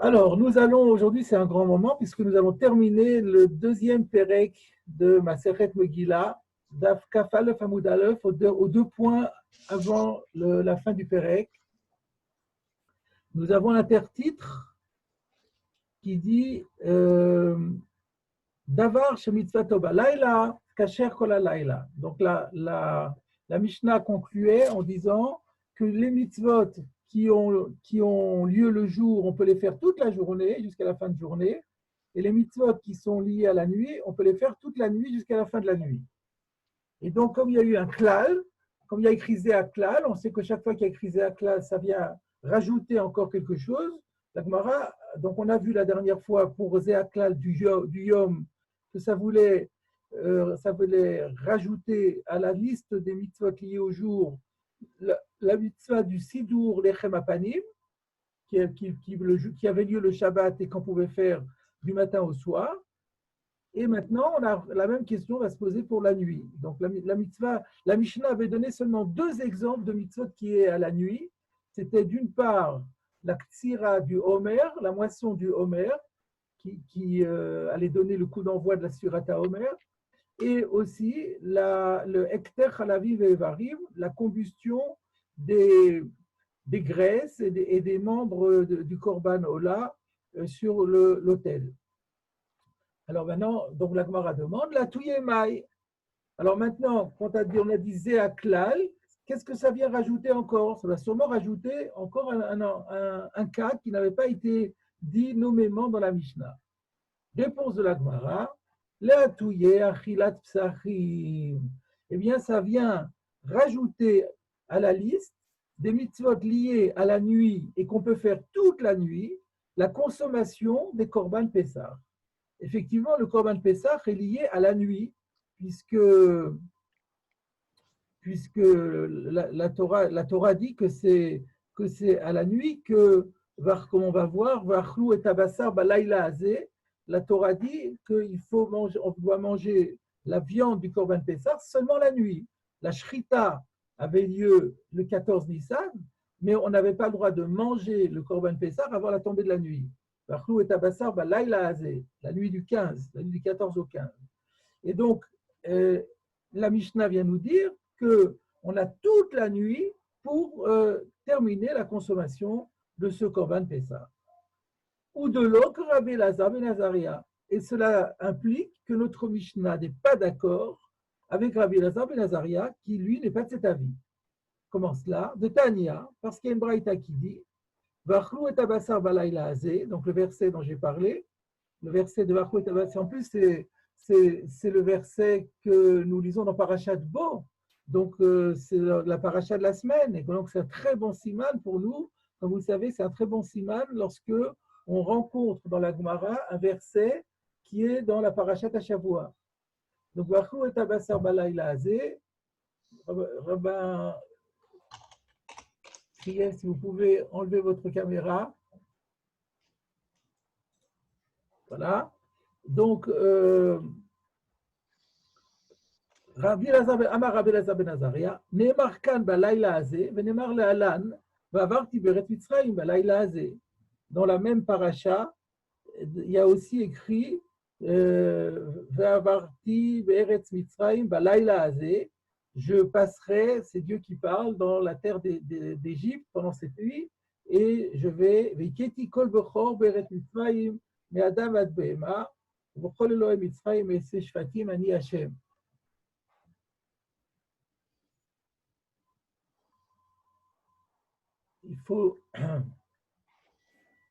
Alors, nous allons aujourd'hui, c'est un grand moment puisque nous allons terminer le deuxième Pérec de Masechet Megillah, Daf Kaf Aleph Amud Aleph, aux deux points avant la fin du Pérec. Nous avons l'intertitre qui dit Davar Shemitzvah Toba, Laila Kasher Kola Laila. Donc, la Mishnah concluait en disant que les mitzvot qui ont lieu le jour, on peut les faire toute la journée, jusqu'à la fin de journée. Et les mitzvot qui sont liés à la nuit, on peut les faire toute la nuit jusqu'à la fin de la nuit. Et donc, comme il y a eu un klal, comme il y a écrit Zéa klal, on sait que chaque fois qu'il y a écrit Zéa klal, ça vient rajouter encore quelque chose. La Gemara, donc on a vu la dernière fois pour Zéa klal du Yom que ça voulait rajouter à la liste des mitzvot liés au jour la mitzvah du Sidour Lechem Apanim, qui avait lieu le Shabbat et qu'on pouvait faire du matin au soir. Et maintenant, la même question va se poser pour la nuit. Donc, la mitzvah, la Mishnah avait donné seulement deux exemples de mitzvot qui est à la nuit. C'était d'une part la ktsira du Homer, la moisson du Homer, qui allait donner le coup d'envoi de la surata Homer, et aussi le Ekter Chalaviv et Evarim, la combustion des graisses et des membres du Korban Ola sur l'autel. Alors maintenant, donc la Gemara demande la Touyemaï. Alors maintenant, quand on a dit Zéaklal, qu'est-ce que ça vient rajouter encore? Ça va sûrement rajouter encore un cas qui n'avait pas été dit nommément dans la Mishnah. Réponse de la Gemara, la Touye Achilat Psachim. Eh bien, ça vient rajouter à la liste des mitzvot liés à la nuit et qu'on peut faire toute la nuit, la consommation des Korban Pessah. Effectivement, le Korban Pessah est lié à la nuit, puisque la Torah dit que c'est à la nuit que, comme on va voir, Vachlou et Tabassar Balaïla Azé, la Torah dit on doit manger la viande du Korban Pessah seulement la nuit. La Shrita avait lieu le 14 Nissan, mais on n'avait pas le droit de manger le Korban Pessah avant la tombée de la nuit. Vachlou et Tabassar Balaïla Azé, la nuit du 15, la nuit du 14 au 15. Et donc, la Mishnah vient nous dire qu'on a toute la nuit pour terminer la consommation de ce Korban Pessah. Ou de l'autre, Rabbi Elazar ben Azaria. Et cela implique que notre Mishnah n'est pas d'accord avec Rabbi Elazar ben Azaria, qui lui n'est pas de cet avis. Comment cela? De Tania, parce qu'il y a une braïta qui dit Vachlou et Abassar balayla azé, donc le verset dont j'ai parlé, le verset de Vachlou et Abassar, en plus c'est le verset que nous lisons dans Parashat Bo, donc c'est la paracha de la semaine, et donc c'est un très bon siman pour nous. Comme vous le savez, c'est un très bon siman lorsque on rencontre dans la Gemara un verset qui est dans la parashat Hashavua. Donc, Vachlou et Abassar balayla azé, Rabbin Kriel, si vous pouvez enlever votre caméra. Voilà. Donc, Amar Rabbi Elazar ben Azaria, Neemar kan balayla azé, venemar le'alan, va'avarti beret Mitzrayim balayla azé. Dans la même paracha, il y a aussi écrit Va'avarti beret Mitzrayim balayla azé. Je passerai, c'est Dieu qui parle, dans la terre d'Égypte pendant cette nuit, et je vais Veiketi kol bechor beret Mitzrayim me'adam ad behema, v'chol Elohim Mitzrayim e'seh shvatim ani Hashem. Il faut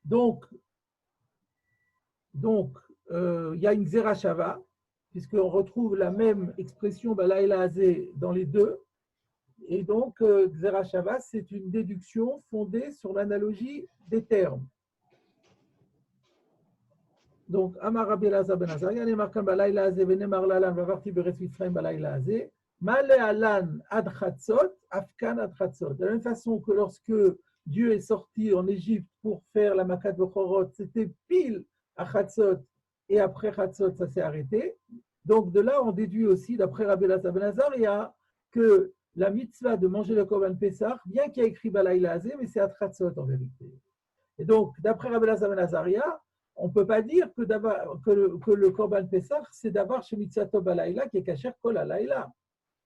donc il y a une Zerachava, puisqu'on retrouve la même expression Balaïla Azé dans les deux. Et donc, Zerachava, c'est une déduction fondée sur l'analogie des termes. Donc, Amar Rabbi Elazar ben Azaria, Neemar kan balayla azé, venemar lalan, vavarti beretz Mitzrayim balayla azé, male alan ad chatzot, afkan ad chatzot. De la même façon que lorsque Dieu est sorti en Égypte pour faire la Makat Bechorot, c'était pile à chatzot, et après chatzot, ça s'est arrêté. Donc, de là, on déduit aussi, d'après Rabbi Elazar ben Azaria, que la mitzvah de manger le Korban Pessah, bien qu'il y ait écrit balayla azé, mais c'est à chatzot en vérité. Et donc, d'après Rabbi Elazar ben Azaria, on ne peut pas dire que le Korban Pessah, c'est d'avoir chez Mitzvah Balayla qui est Kacher Kol Alayla.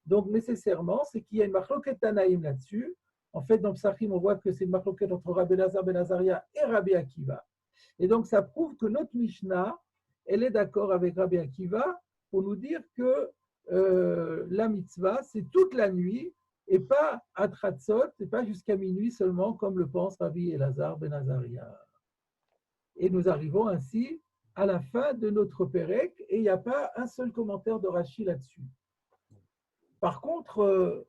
Donc, nécessairement, c'est qu'il y a une marloquette Tanaïm là-dessus. En fait, dans Psachim, on voit que c'est une marloquette entre Rabbi Elazar ben Azaria et Rabbi Akiva. Et donc, ça prouve que notre Mishnah, elle est d'accord avec Rabbi Akiva pour nous dire que la mitzvah, c'est toute la nuit et pas à Tratzot, et pas jusqu'à minuit seulement, comme le pense Rabbi Elazar ben Azaria. Et nous arrivons ainsi à la fin de notre Pérec, et il n'y a pas un seul commentaire de Rashi là-dessus. Par contre,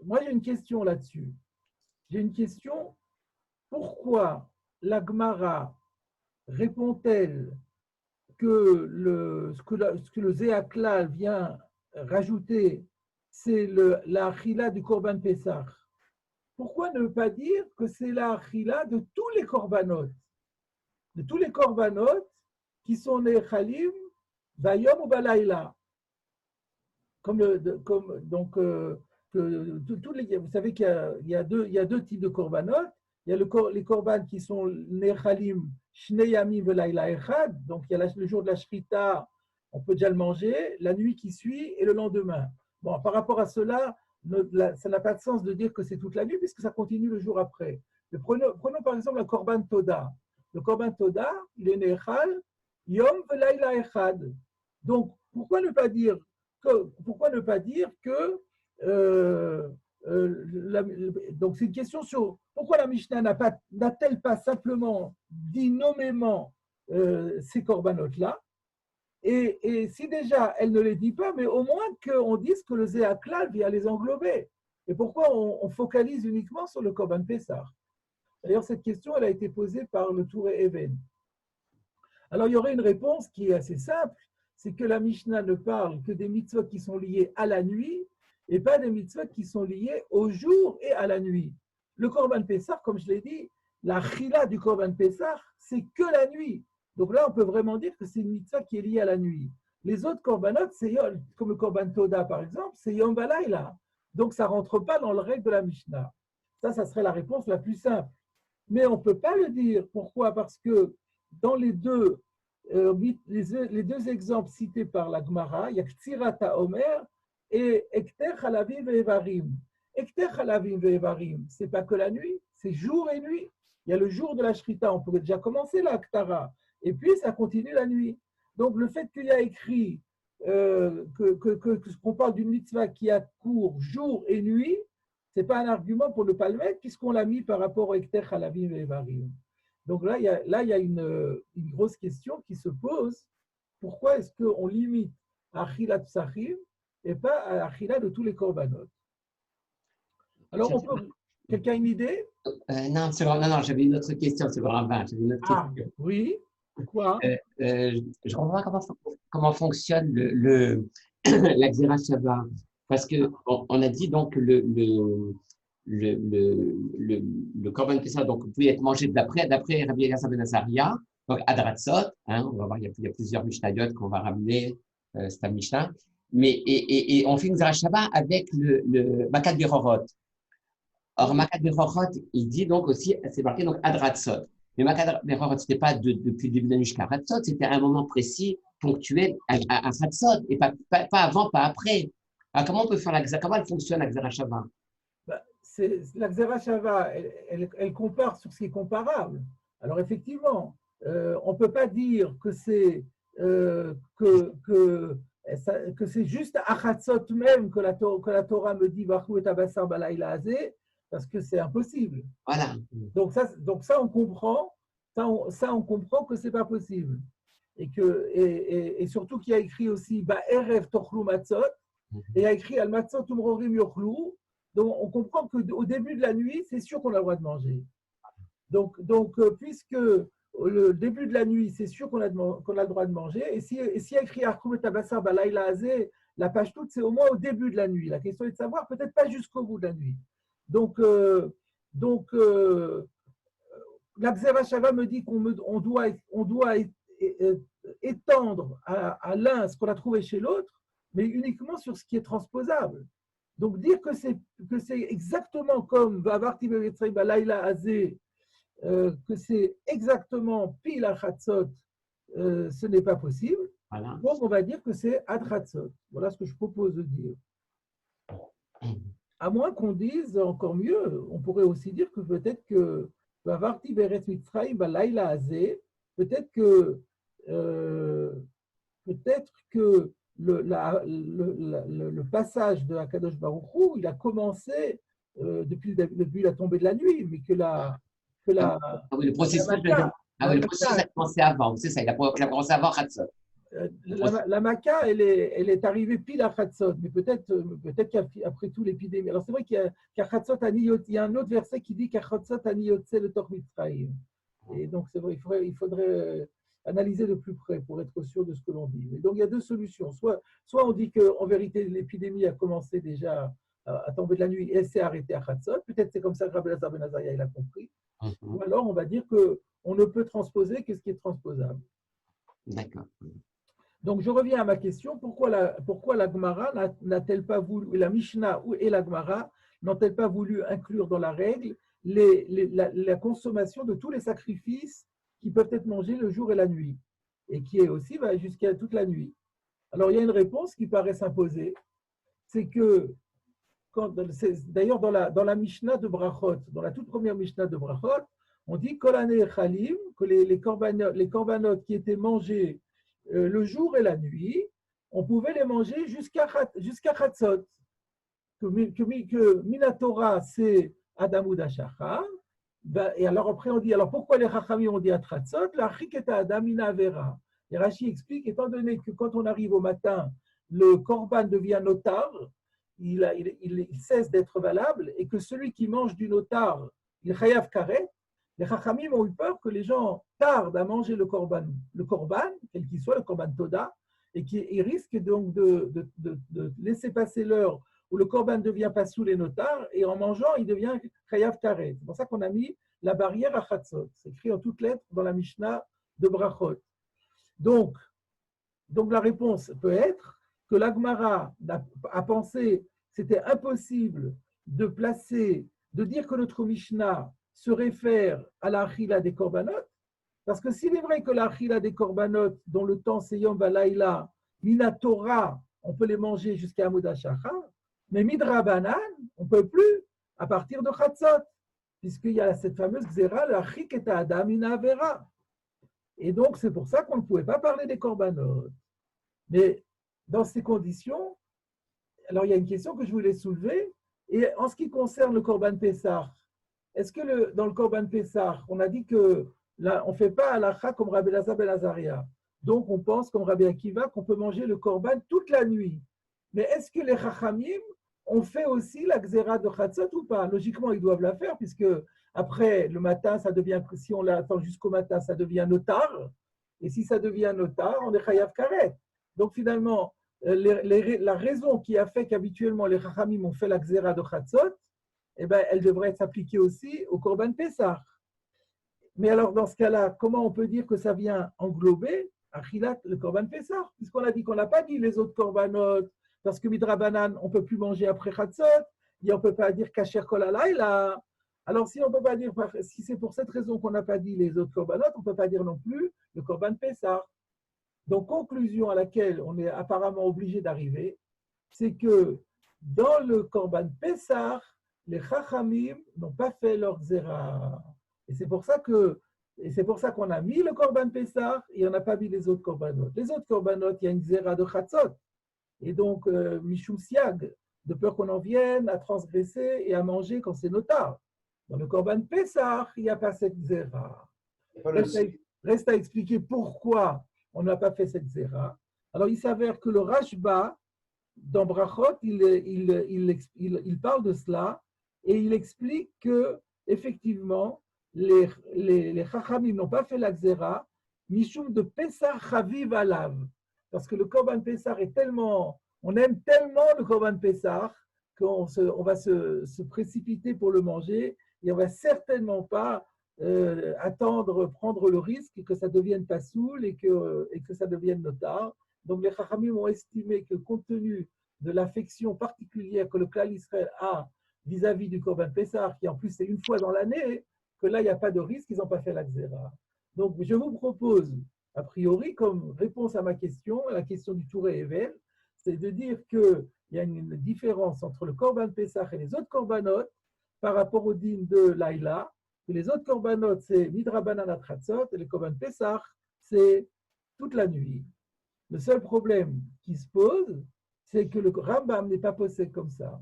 moi j'ai une question là-dessus. J'ai une question, pourquoi la Gemara répond-elle que ce que le Zéaklal vient rajouter, c'est la achila du Korban Pessah? Pourquoi ne pas dire que c'est la achila de tous les korbanot? De tous les korbanot qui sont les chalim, bayom ou balayla. Vous savez qu'il y a deux types de korbanot. Il y a les korban qui sont les chalim, shnei yamim velayla echad. Donc il y a le jour de la shrita, on peut déjà le manger, la nuit qui suit et le lendemain. Bon, par rapport à cela, ça n'a pas de sens de dire que c'est toute la nuit puisque ça continue le jour après. Mais prenons par exemple le korban toda. Le korban toda, il est nechal, yom velayla echad. Donc, pourquoi ne pas dire que donc c'est une question sur pourquoi la Mishnah n'a-t-elle pas simplement dit nommément ces corbanotes-là, et si déjà elle ne les dit pas, mais au moins qu'on dise que le Zéaklal vient les englober. Et pourquoi on focalise uniquement sur le Korban Pessah? D'ailleurs, cette question elle a été posée par le Touré Even. Alors, il y aurait une réponse qui est assez simple, c'est que la Mishnah ne parle que des mitzvot qui sont liés à la nuit et pas des mitzvot qui sont liés au jour et à la nuit. Le Korban Pessah, comme je l'ai dit, la chila du Korban Pessah, c'est que la nuit. Donc là, on peut vraiment dire que c'est une mitzvah qui est liée à la nuit. Les autres korbanot, comme le Korban Toda par exemple, c'est Yom Balayla. Donc ça ne rentre pas dans le règle de la Mishnah. Ça serait la réponse la plus simple. Mais on ne peut pas le dire. Pourquoi? Parce que dans les deux exemples cités par la Gemara, il y a Ktsirata Omer et Ekter Chalavim ve'evarim. Ekter Chalavim ve'evarim, ce n'est pas que la nuit, c'est jour et nuit. Il y a le jour de la Shrita, on pourrait déjà commencer la Ktara, et puis ça continue la nuit. Donc le fait qu'il y a écrit qu'on parle d'une mitzvah qui a cours jour et nuit, ce n'est pas un argument pour ne pas le mettre, puisqu'on l'a mis par rapport au Ekter Chalavim ve'evarim. Donc là, il y a une grosse question qui se pose. Pourquoi est-ce qu'on limite à Achila Psachim et pas à Achila de tous les korbanot? Alors, quelqu'un a une idée? Non, j'avais une autre question, c'est vraiment vain. J'avais une autre question. Oui, quoi? Je comprends comment fonctionne la Xéra Shabbat. Parce qu'on a dit donc que le Korban Pessah, donc, pouvait être mangé d'après Rabbi Elazar ben Azaria, donc Adratzot, on va voir, il y a plusieurs Mishnayot qu'on va ramener, c'est un Mishnah, mais, et on fait une Xéra Shabbat avec le Makat Berorot. Or, Makat Berorot, il dit donc aussi, c'est marqué donc Adratzot. Mais Makat Berorot, c'était pas depuis le début de la nuit jusqu'à Adratzot, c'était à un moment précis, ponctuel à Adratzot, et pas avant, pas après. Alors, comment on peut faire comment elle fonctionne la Xéra Shabbat? La Xéra Shabbat, elle compare sur ce qui est comparable. Alors effectivement, on ne peut pas dire que c'est juste à Chatzot même que la Torah me dit Bachou et Abassar Balayla Azé, parce que c'est impossible. Voilà. Donc ça on comprend, on comprend que c'est pas possible. Et surtout qu'il y a écrit aussi Ba'erev Tochlu Matzot, et il y a écrit Al Matzot Umrorim Yochlu. Donc, on comprend qu'au début de la nuit, c'est sûr qu'on a le droit de manger. Donc puisque le début de la nuit, c'est sûr qu'on a le droit de manger, et s'il y a écrit Arkoum et Tabassar Balayla Azé, la page toute, c'est au moins au début de la nuit. La question est de savoir, peut-être pas jusqu'au bout de la nuit. Donc la Xéra Shabbat me dit qu'on doit étendre à l'un ce qu'on a trouvé chez l'autre, mais uniquement sur ce qui est transposable. Donc dire que c'est exactement comme Vavarti Bevetzrei Balayla Azé que c'est exactement pile à Chatzot, ce n'est pas possible. Voilà. Donc, on va dire que c'est ad Chatzot. Voilà ce que je propose de dire. À moins qu'on dise encore mieux, on pourrait aussi dire que peut-être que Vavarti Beretz Mitzrayim Balayla Azeh, peut-être que euh, peut-être que le passage de Akadosh Baruch Hu, il a commencé depuis la tombée de la nuit, mais que Ah oui, le processus, la le processus a Maca, commencé avant, c'est ça, il a commencé avant Hatzot. la Maca, elle est arrivée pile à Chatzot, mais peut-être qu'après tout l'épidémie. Alors c'est vrai qu'à Chatzot Aniyot, il y a un autre verset qui dit qu'à Chatzot Aniyot, c'est le Tor Mitzrayim. Et donc c'est vrai, il faudrait analyser de plus près pour être sûr de ce que l'on dit. Et donc il y a deux solutions. Soit on dit qu'en vérité l'épidémie a commencé déjà à tomber de la nuit et s'est arrêtée à Chatzot. Peut-être c'est comme ça que Rabbi Elazar ben Azariah il a compris. Ou alors on va dire qu'on ne peut transposer que ce qui est transposable. D'accord. Donc, je reviens à ma question. Pourquoi la Gemara n'a-t-elle pas voulu, la Mishnah et la Gemara n'ont-elles pas voulu inclure dans la règle la consommation de tous les sacrifices qui peuvent être mangés le jour et la nuit et qui est aussi jusqu'à toute la nuit? Alors, il y a une réponse qui paraît s'imposer. C'est que, d'ailleurs, dans la Mishnah de Brachot, dans la toute première Mishnah de Brachot, on dit Kolané Chalim, que les corbanotes qui étaient mangés le jour et la nuit, on pouvait les manger jusqu'à Chatzot. Que Minatora, c'est Adamud Ashachar. Et alors après, on dit, alors pourquoi les Chachamim ont dit à Chatzot? La Chiketa Adamina Vera. Et Rashi explique, étant donné que quand on arrive au matin, le korban devient notar, il cesse d'être valable, et que celui qui mange du notar, il chayav karet. Les Chachamim ont eu peur que les gens tardent à manger le korban, quel qu'il soit, le korban Toda, et qu'ils risquent donc de laisser passer l'heure où le korban ne devient pas sous les notaires, et en mangeant, il devient chayav karet. C'est pour ça qu'on a mis la barrière à Chatzot. C'est écrit en toutes lettres dans la Mishnah de Brachot. Donc la réponse peut être que l'Agmara a pensé que c'était impossible de dire que notre Mishnah se réfère à la achila des korbanot, parce que s'il est vrai que la achila des korbanot, dont le temps c'est Yom Balayla, Mina Torah, on peut les manger jusqu'à Amud Hashachar, mais Midra Banan, on ne peut plus à partir de Chatzot, puisqu'il y a cette fameuse Xéra, la Chik et Adam Mina Avera. Et donc c'est pour ça qu'on ne pouvait pas parler des korbanot. Mais dans ces conditions, alors il y a une question que je voulais soulever, et en ce qui concerne le Korban Pessah, est-ce que dans le Korban Pessah, on a dit que là, on ne fait pas halakha comme Rabbi Elazar ben Azariah. Donc on pense comme Rabbi Akiva qu'on peut manger le Korban toute la nuit. Mais est-ce que les Chachamim ont fait aussi la Xéra de Chatzot ou pas? Logiquement, ils doivent la faire, puisque après le matin, ça devient, si on l'attend jusqu'au matin, ça devient notar. Et si ça devient notar, on est chayav karet. Donc finalement, la raison qui a fait qu'habituellement les Chachamim ont fait la Xéra de Chatzot, eh ben, elle devrait s'appliquer aussi au Korban Pessah. Mais alors, dans ce cas-là, comment on peut dire que ça vient englober Achilat, le Korban Pessah? Puisqu'on a dit qu'on n'a pas dit les autres Korbanot, parce que Midrabanan, on ne peut plus manger après Chatzot, et on ne peut pas dire Kasher Kol Halayla. Alors, si on peut pas dire, si c'est pour cette raison qu'on n'a pas dit les autres Korbanot, on ne peut pas dire non plus le Korban Pessah. Donc, conclusion à laquelle on est apparemment obligé d'arriver, c'est que dans le Korban Pessah, les Chachamim n'ont pas fait leur Zera. Et c'est pour ça qu'on a mis le Korban Pessah et on n'a pas mis les autres Korbanot. Les autres Korbanot, il y a une Zera de Chatzot. Et donc, Mishum Siag, de peur qu'on en vienne à transgresser et à manger quand c'est notar. Dans le Korban Pessah, il n'y a pas cette Zera. Reste à expliquer pourquoi on n'a pas fait cette Zera. Alors, il s'avère que le Rashba, dans Brachot, il parle de cela et il explique que effectivement les Chachamim n'ont pas fait la Xéra, Mishum de Pessah Chaviv Alav. Parce que le Korban Pessah on aime tellement le Korban Pessah qu'on va se précipiter pour le manger et on ne va certainement pas prendre le risque que ça devienne passoul et que ça devienne notar. Donc les Chachamim ont estimé que compte tenu de l'affection particulière que le Klal Israël a vis-à-vis du Korban Pessah, qui en plus c'est une fois dans l'année, que là, il n'y a pas de risque, ils n'ont pas fait la xéra. Donc, je vous propose, a priori, comme réponse à ma question, à la question du Touré Evel, c'est de dire qu'il y a une différence entre le Korban Pessah et les autres Korbanot par rapport au din de Laïla. Que les autres Korbanot, c'est Midrabanan Atratzot, et le Korban Pessah, c'est toute la nuit. Le seul problème qui se pose, c'est que le Rambam n'est pas possède comme ça.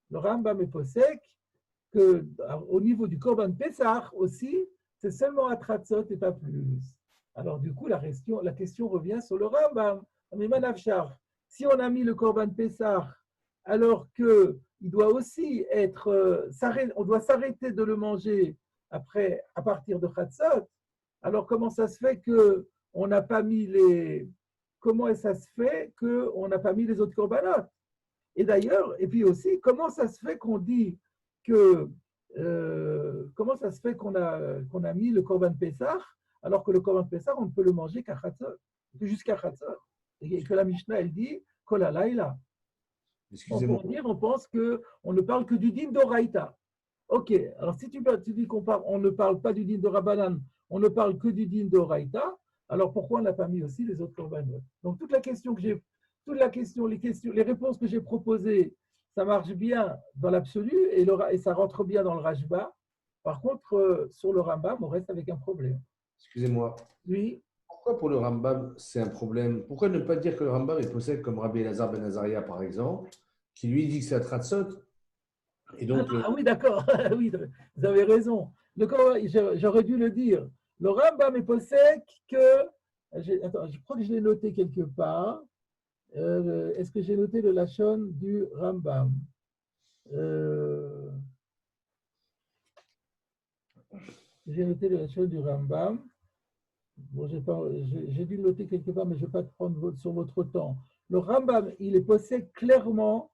Le Rambam est possède qu'au niveau du Korban Pessah aussi, c'est seulement Atratzot et pas plus. Alors du coup, la question revient sur le Rambam. Mais Manavchar, si on a mis le Korban Pessah, alors qu'il doit aussi être, on doit s'arrêter de le manger après, à partir de Chatzot, alors comment ça se fait qu'on n'a pas mis comment ça se fait qu'on n'a pas mis les autres korbanot? Et d'ailleurs, et puis aussi, comment ça se fait qu'on dit que comment ça se fait qu'on a mis le Korban Pessah alors que le Korban Pessah, on ne peut le manger qu'à Chatzot, jusqu'à Chatzot. Et que la Mishnah, elle dit Kol halayla. Excusez-moi. Pour dire, on pense qu'on ne parle que du din d'Oraïta. Ok, alors si tu dis on ne parle pas du din de Rabbanan, on ne parle que du din d'Oraïta, alors pourquoi on n'a pas mis aussi les autres korbanot? Donc toute la question les réponses que j'ai proposées, ça marche bien dans l'absolu et ça rentre bien dans le Rajba. Par contre, sur le Rambam, on reste avec un problème. Excusez-moi. Oui. Pourquoi pour le Rambam, c'est un problème? Pourquoi ne pas dire que le Rambam est possède comme Rabbi Elazar ben Azaria, par exemple, qui lui dit que c'est à Tratzot? Et donc, oui, d'accord. Oui, vous avez raison. J'aurais dû le dire. Le Rambam est possède que... Attends, je crois que je l'ai noté quelque part. Est-ce que j'ai noté le Lachon du Rambam? J'ai noté le Lachon du Rambam. Bon, j'ai dû le noter quelque part, mais je ne vais pas prendre sur votre temps. Le Rambam, il est possède clairement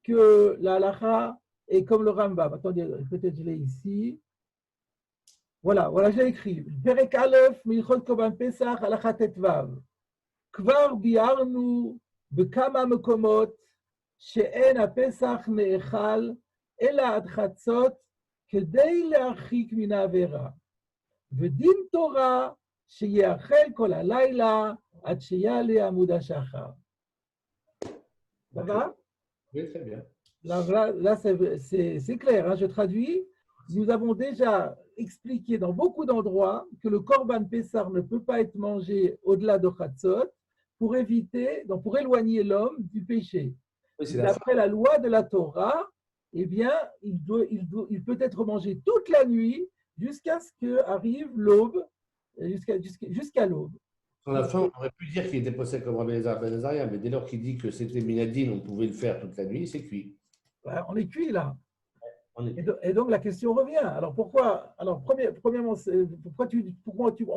que la halacha est comme le Rambam. Attendez, peut-être je l'ai ici. Voilà, j'ai écrit. Perek Aleph, Milchot Korban Pesach, halacha tetvav. Kvar biarnu bekama mekomot she'en hapesach ne'echal ela ad chatzot kedei le'archik min ha'avera. V'din Torah she'yachel kol halayla ad sheyale amud hashachar. Ça va? oui, très bien. Là c'est clair, hein, je traduis. Nous avons déjà expliqué dans beaucoup d'endroits que le Korban Pessah ne peut pas être mangé au-delà de Chatzot pour éloigner l'homme du péché. Oui, D'après la loi de la Torah, eh bien, il peut être mangé toute la nuit jusqu'à ce qu'arrive l'aube, jusqu'à l'aube. Sur la fin, on aurait pu dire qu'il était possède comme Rabbi Elazar ben Azaria, mais dès lors qu'il dit que c'était Minadine, on pouvait le faire toute la nuit, c'est cuit. On est cuit là. Et donc la question revient. Alors pourquoi? Alors premièrement,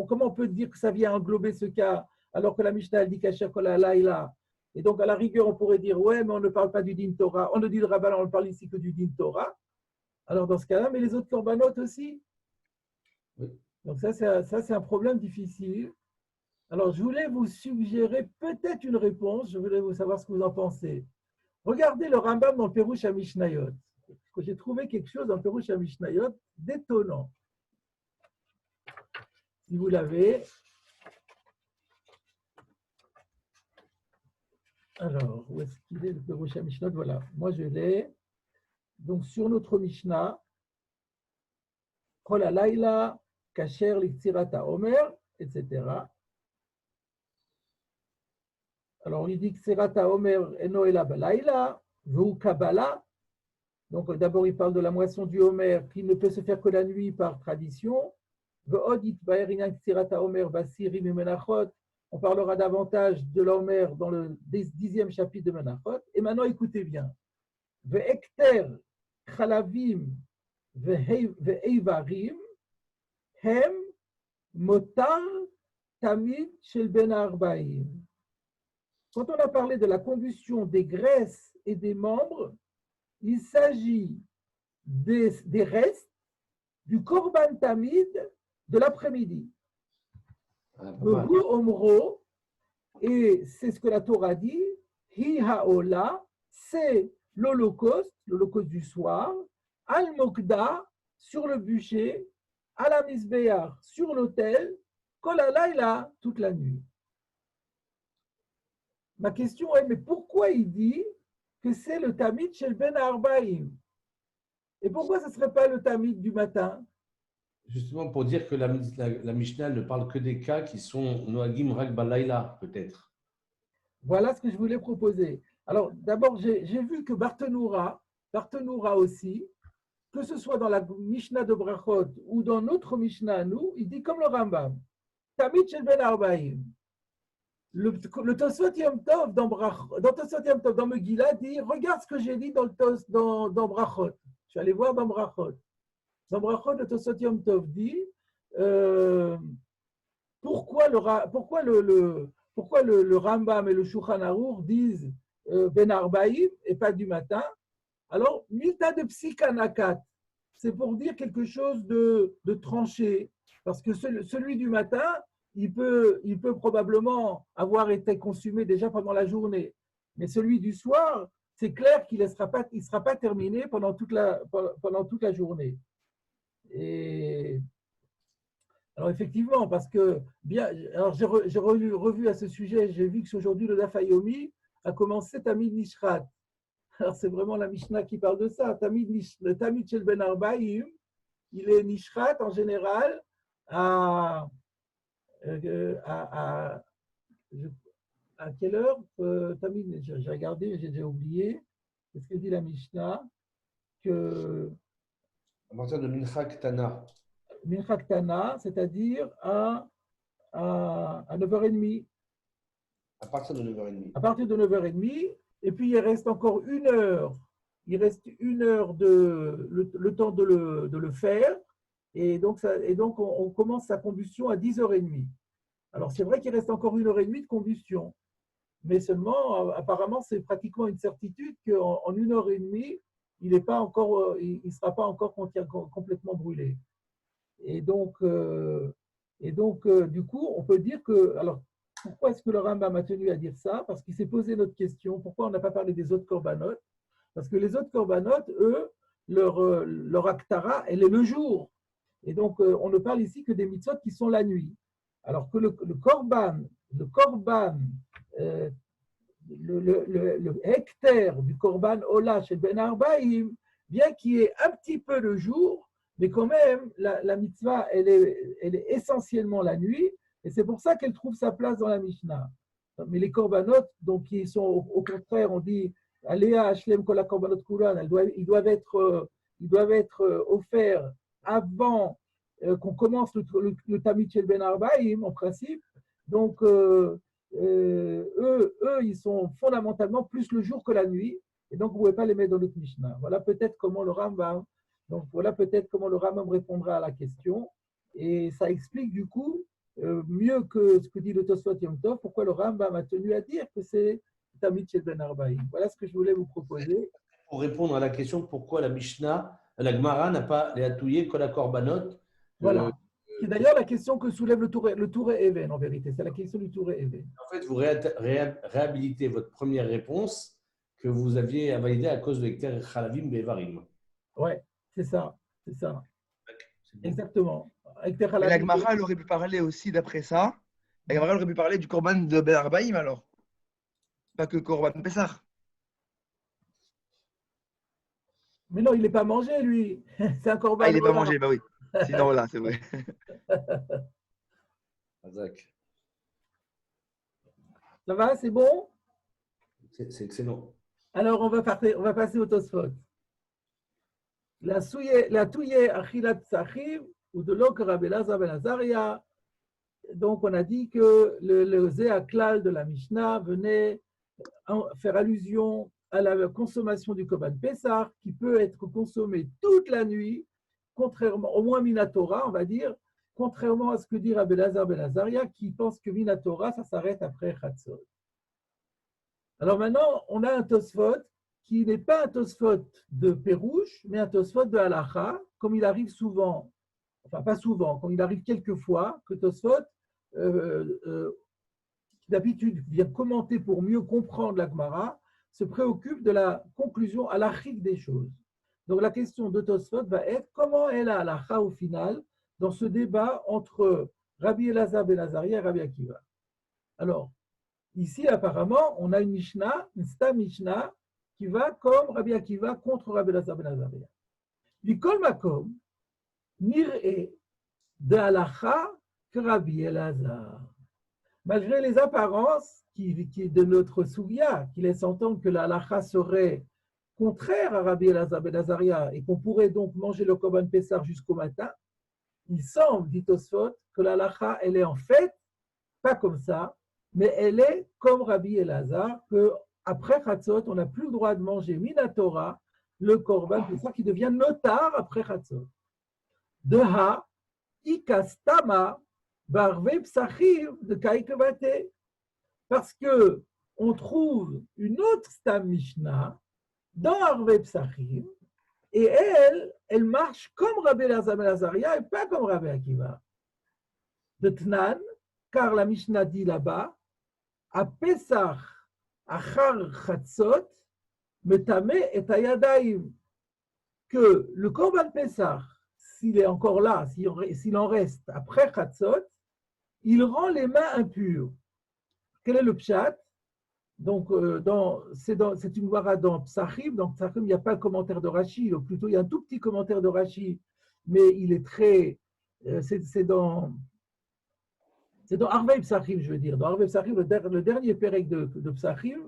comment on peut dire que ça vient englober ce cas alors que la Mishnah elle dit Kasher Kol Halayla? Et donc à la rigueur on pourrait dire ouais, mais on ne parle pas du din Torah, on ne dit le Rabban, on ne parle ici que du din Torah. Alors dans ce cas-là, mais les autres korbanot aussi. Oui. Donc ça c'est un problème difficile. Alors je voulais vous suggérer peut-être une réponse. Je voulais vous savoir ce que vous en pensez. Regardez le Rambam dans le Perush HaMishnayot. J'ai trouvé quelque chose dans le Perush HaMishnayot d'étonnant. Si vous l'avez. Alors, où est-ce qu'il est le Perush HaMishnayot? Voilà, moi je l'ai. Donc sur notre Mishnah, Kol halayla, kasher l'iktsirata omer, etc. Alors on lui dit Ktsirata omer eno ela balayla, v'hu kabbalah. Donc, d'abord, il parle de la moisson du Homer qui ne peut se faire que la nuit par tradition. On parlera davantage de l'Homer dans le 10e chapitre de Menachot. Et maintenant, écoutez bien. Ve'ekter chalavim ve'eivarim hem motar tamid shel ben arbaim. Quand on a parlé de la combustion des graisses et des membres, il s'agit des restes du Korban Tamid de l'après-midi. Le Omro, et c'est ce que la Torah dit, Hi Haola, c'est l'Holocauste du soir, Al Mokda, sur le bûcher, à la Misbéach, sur l'autel, Kol halayla, toute la nuit. Ma question est, mais pourquoi il dit que c'est le Tamid Shel Ben Arbaïm? Et pourquoi ce ne serait pas le Tamid du matin? Justement pour dire que la Mishnah ne parle que des cas qui sont Noagim Rak Balayla, peut-être. Voilà ce que je voulais proposer. Alors, d'abord, j'ai vu que Barthénoura aussi, que ce soit dans la Mishnah de Brachot ou dans notre Mishnah à nous, il dit comme le Rambam, Tamid Shel Ben Arbaïm. Le Tosfot Yom Tov dans Tosfot Yom Tov dans Megillah dit regarde ce que j'ai dit dans Brachot. Je suis allé voir dans Brachot. Dans Brachot, le Tosfot Yom Tov dit pourquoi le Rambam et le Shulchan Aruch disent Ben Arbaïm et pas du matin. Alors, Milta de Psikanakat, c'est pour dire quelque chose de tranché. Parce que celui du matin, il peut probablement avoir été consumé déjà pendant la journée. Mais celui du soir, c'est clair qu'il ne sera pas terminé pendant toute la journée. Et alors effectivement, parce que alors j'ai revu à ce sujet, j'ai vu qu'aujourd'hui le Daf Yomi a commencé Tamid Nishrat. Alors c'est vraiment la Mishnah qui parle de ça. Le Tamid Shel Ben Arbaïm, il est Nishrat en général à quelle heure Tamid, j'ai regardé, mais j'ai déjà oublié. Qu'est-ce que dit la Mishnah? Que À partir de Mincha Ktana. Mincha Ktana, c'est-à-dire à 9h30. À partir de 9h30. À partir de 9h30, et puis il reste encore 1 heure. Il reste 1 heure le temps de le faire, et donc on commence sa combustion à 10h30. Alors c'est vrai qu'il reste encore 1h30 de combustion, mais seulement apparemment c'est pratiquement une certitude qu'en 1h30, il ne sera pas encore complètement brûlé. Et donc, du coup, on peut dire que, alors, pourquoi est-ce que le Rambam a tenu à dire ça? Parce qu'il s'est posé notre question, pourquoi on n'a pas parlé des autres korbanot? Parce que les autres korbanot, eux, leur aktara, elle est le jour. Et donc, on ne parle ici que des mitzvot qui sont la nuit. Alors que le korban, le hectare du korban Ola chez Ben Arbaïm, bien qu'il y ait un petit peu le jour, mais quand même, la mitzvah, elle est essentiellement la nuit, et c'est pour ça qu'elle trouve sa place dans la Mishnah. Mais les korbanot, donc qui sont au contraire, on dit Aléa Hashlem Kol HaKorbanot Kulan, ils doivent être offerts avant qu'on commence le Tamid Shel Ben Arbaïm, en principe. Donc, eux, ils sont fondamentalement plus le jour que la nuit, et donc vous ne pouvez pas les mettre dans notre Mishnah. Voilà peut-être comment le Rambam répondra à la question, et ça explique du coup mieux que ce que dit le Tosfot Yom Tov, pourquoi le Rambam a tenu à dire que c'est Tamid Shel Ben Arbaïm. Voilà ce que je voulais vous proposer. Pour répondre à la question pourquoi la Mishnah, la Gemara n'a pas les atouillés que la Korbanot. Voilà. C'est d'ailleurs la question que soulève le Touré Even, en vérité. C'est la question du Touré Even. En fait, vous réhabilitez votre première réponse que vous aviez validée à cause de l'hectare Chalavim Bevarim. Ouais, c'est ça. Exactement. Et la Gemara, elle aurait pu parler aussi d'après ça. La Gemara aurait pu parler du Korban de Ben Arbaïm alors. Pas que Korban Pessah. Mais non, il n'est pas mangé, lui. C'est un Korban. Ah, il n'est pas mangé, bah oui. Sinon, là, c'est vrai. Ça va, c'est bon? C'est excellent. Alors, on va passer au Tosfot. La touye achilat tzachiv ou de l'ok Rabbi Elazar ben Azaria. Donc, on a dit que le Zéaklal de la Mishnah venait faire allusion à la consommation du Korban Pessah, qui peut être consommé toute la nuit, contrairement, au moins Minatora, on va dire, contrairement à ce que dit Rabbi Elazar ben Azaria, qui pense que Minatora, ça s'arrête après Chatzot. Alors maintenant, on a un Tosfot qui n'est pas un Tosfot de Pérouche, mais un Tosfot de Halacha, comme il arrive souvent, enfin pas souvent, comme il arrive quelquefois, que Tosfot, qui d'habitude vient commenter pour mieux comprendre la Gemara, se préoccupe de la conclusion halachique des choses. Donc la question de Tosfot va être comment est la halacha au final dans ce débat entre Rabbi Elazar ben Azaria et Rabbi Akiva. Alors, ici, apparemment, on a une Mishnah, une Stam Mishnah, qui va comme Rabbi Akiva contre Rabbi Elazar ben Azaria. L'ikol makom, nir'e de halacha que Rabbi Elazar. Malgré les apparences de notre Sougia, qui laisse entendre que la halacha serait contraire à Rabbi Elazar ben Azaria et qu'on pourrait donc manger le Korban Pessah jusqu'au matin, il semble, dit Tosfot, que la halacha, elle est en fait pas comme ça, mais elle est comme Rabbi Elazar, qu'après Chatzot, on n'a plus le droit de manger Minatora, le Korban Pessah qui devient notar après Chatzot. De ha, ikastama, barve psachim de kaikevate. Parce que on trouve une autre Stam Mishnah dans Arve Psachim, et elle marche comme Rabbi Elazar ben Azaria et pas comme Rabbi Akiva. De Tnan, car la Mishnah dit là-bas, à Pesach, achar chatzot, metame et ayadaim, que le Korban Pesach, s'il est encore là, s'il en reste après chatzot, il rend les mains impures. Quel est le pshat? Donc, c'est une wara dans Psachim. Dans Psachim, il n'y a pas le commentaire de Rashi, ou plutôt il y a un tout petit commentaire de Rashi, mais il est très. C'est dans Arvei Psachim, je veux dire. Dans Arvei Psachim, le dernier pérec de Psachim,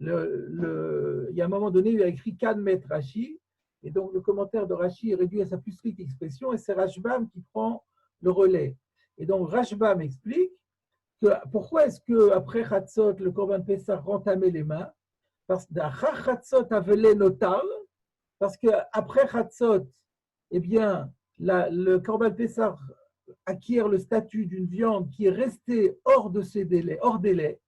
il y a un moment donné, il a écrit Kanmet Rashi, et donc le commentaire de Rashi est réduit à sa plus stricte expression, et c'est Rashbam qui prend le relais. Et donc Rashbam explique pourquoi est-ce qu'après Chatzot, le Korban Pessah rentamait les mains? Parce que Chatzot avait notal, parce qu'après Chatzot, eh bien, le Korban Pessah acquiert le statut d'une viande qui est restée hors de ses délais, hors délai.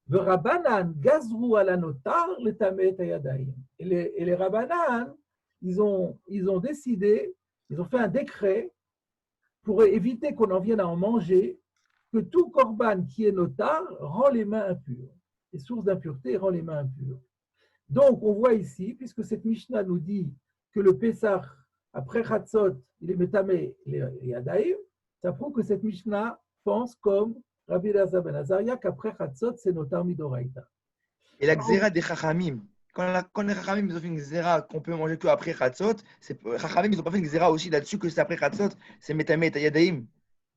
Le Rabbanan gazrou ala notar le tamet ayadaim. Et les Rabbanan, ils ont décidé, ils ont fait un décret pour éviter qu'on en vienne à en manger, que tout korban qui est notar rend les mains impures. Et source d'impureté rend les mains impures. Donc, on voit ici, puisque cette Mishnah nous dit que le Pessah, après Chatzot, il est métamé et Yadaïm, ça prouve que cette Mishnah pense comme Rabbi Elazar ben Azaria qu'après Chatzot, c'est notar midoraïta. Et la xéra des Chachamim, quand les Chachamim ils ont fait une xéra qu'on peut manger qu'après Chatzot, Chachamim ils n'ont pas fait une xéra aussi là-dessus que c'est après Chatzot, c'est métamé et Yadaïm.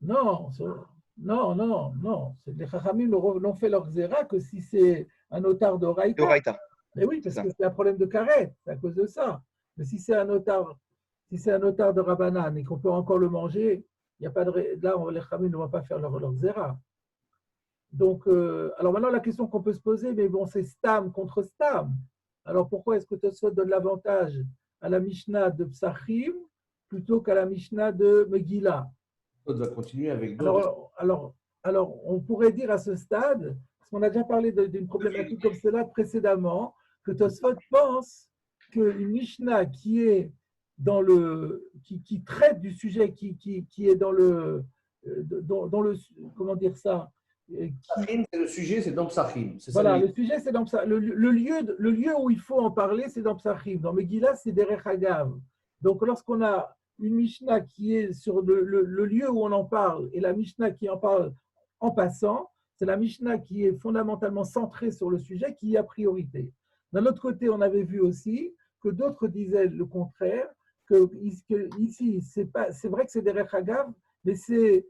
Non. Les Chachamim n'ont fait leur xéra que si c'est un notar d'Oraïta. Mais oui, parce que c'est un problème de karet, c'est à cause de ça. Mais si c'est un notar de Rabbanan et qu'on peut encore le manger, il y a pas de là, les Chachamim ne vont pas faire leur xéra. Donc, alors maintenant, la question qu'on peut se poser, mais bon, c'est Stam contre Stam. Alors pourquoi est-ce que Tosfot donne l'avantage à la Mishnah de Psachim plutôt qu'à la Mishnah de Megillah? On va continuer avec d'autres. Alors, on pourrait dire à ce stade, parce qu'on a déjà parlé d'une problématique comme cela précédemment, que Tosfot pense qu'une Mishnah qui est dans qui traite du sujet, qui est dans le comment dire ça? Le sujet, c'est dans Psachim. Voilà, le sujet, c'est dans Psachim. Le lieu où il faut en parler, c'est dans Psachim. Dans Megillah, c'est Derech Hagav. Donc, lorsqu'on a une Mishnah qui est sur le lieu où on en parle et la Mishnah qui en parle en passant, c'est la Mishnah qui est fondamentalement centrée sur le sujet qui a priorité. D'un autre côté, on avait vu aussi que d'autres disaient le contraire, que ici, c'est vrai que c'est Derech Hagav, mais c'est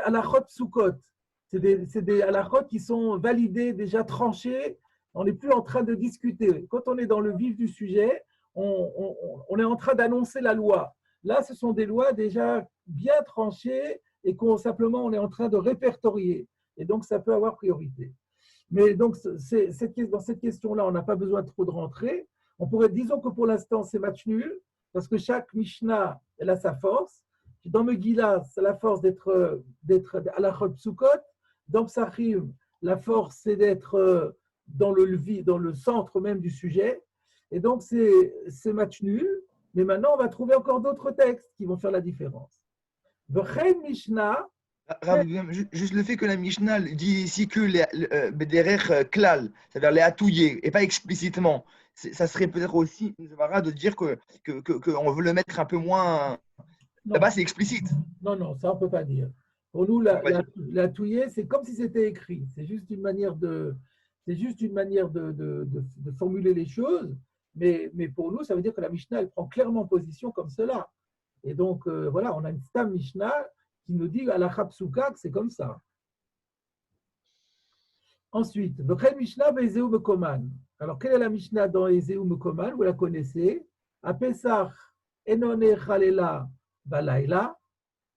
halachot psukot. C'est des halachot qui sont validés, déjà tranchés. On n'est plus en train de discuter. Quand on est dans le vif du sujet, on est en train d'annoncer la loi. Là, ce sont des lois déjà bien tranchées et simplement on est en train de répertorier. Et donc, ça peut avoir priorité. Mais donc, dans cette question-là, on n'a pas besoin trop de rentrer. On pourrait, disons que pour l'instant, c'est match nul, parce que chaque Mishnah, elle a sa force. Dans Megillah, c'est la force d'être halachot psukot. Dans Psachim, la force, c'est d'être dans le centre même du sujet. Et donc, c'est match nul. Mais maintenant, on va trouver encore d'autres textes qui vont faire la différence. V'chein Mishnah. Juste le fait que la Mishnah dit ici que les derech klal, c'est-à-dire les atouiller, et pas explicitement, ça serait peut-être aussi une zvara de dire qu'on veut le mettre un peu moins Là-bas, c'est explicite. Non, ça on ne peut pas dire. Pour nous, la touillée, c'est comme si c'était écrit. C'est juste une manière de formuler les choses. Mais pour nous, ça veut dire que la Mishnah, elle prend clairement position comme cela. Et donc, voilà, on a une Stam Mishnah qui nous dit à la Chapsuka que c'est comme ça. Ensuite, V'chel Mishnah Ezeu Mekoman. Alors, quelle est la Mishnah dans Ezeu Mekoman? Vous la connaissez. À Pesach, Enone Chalela Balaila,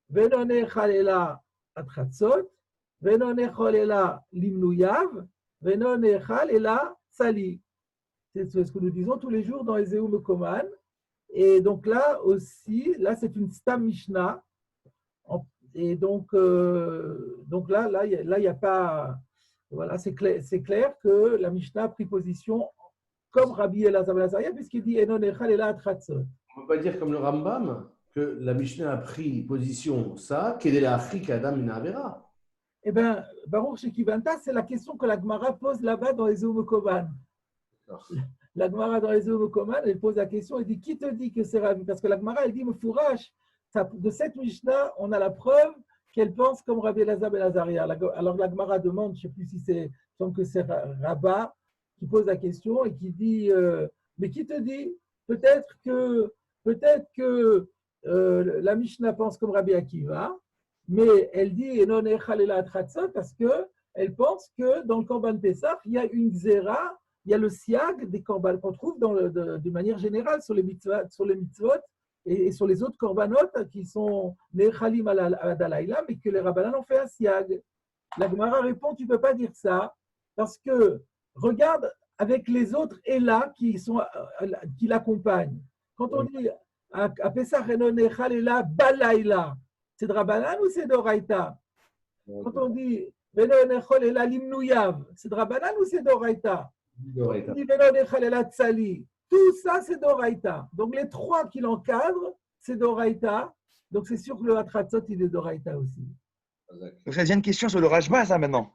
Venone Chalela Atratzot, Venone Chalela Limnuyav, Venone Chalela Sali. C'est ce que nous disons tous les jours dans Ezeu Mekoman. Et donc là aussi, là c'est une Stam Mishnah. Et donc là, il n'y a pas. Voilà, c'est clair que la Mishnah a pris position comme Rabbi Elazar ben Azaria, puisqu'il dit Enon Echal Ela Atratzot. On ne peut pas dire comme le Rambam que la Mishnah a pris position ça, qu'elle est la Achik Adam Minavera. Eh bien, Baruch Shekivanta, c'est la question que la Gemara pose là-bas dans les Mekoman. La Gemara dans les Mekoman, elle pose la question, elle dit qui te dit que c'est Rabbi? Parce que la Gemara, elle dit Mefourash, de cette Mishnah, on a la preuve qu'elle pense comme Rabbi Elazar ben Azaria. Alors la Gemara demande, je ne sais plus si c'est, semble que c'est Rabat qui pose la question et qui dit mais qui te dit? Peut-être que la Mishnah pense comme Rabbi Akiva, mais elle dit Enon Echalela Atratzot parce qu'elle pense que dans le Korban Pessah, il y a une Xéra, il y a le siag des Korban qu'on trouve de manière générale sur les mitzvot et sur les autres korbanot qui sont nechalim adalaïla, mais que les rabbanan ont fait un siag. La Gemara répond, tu ne peux pas dire ça, parce que regarde avec les autres Ela qui l'accompagnent. Quand on dit à Pesach Enon Echal Ela Balaïla, c'est de rabbanan ou c'est d'oraïta? Quand on dit Enon Echal Ela Limnuyav, c'est de rabbanan ou c'est d'oraïta? Quand on dit Enon Echal Ela Tzali, tout ça, c'est d'Oraïta. Donc, les trois qui l'encadrent, c'est d'Oraïta. Donc, c'est sûr que le Hatratzot, il est d'Oraïta aussi. Donc, ça devient une question sur le Rajba, ça, maintenant.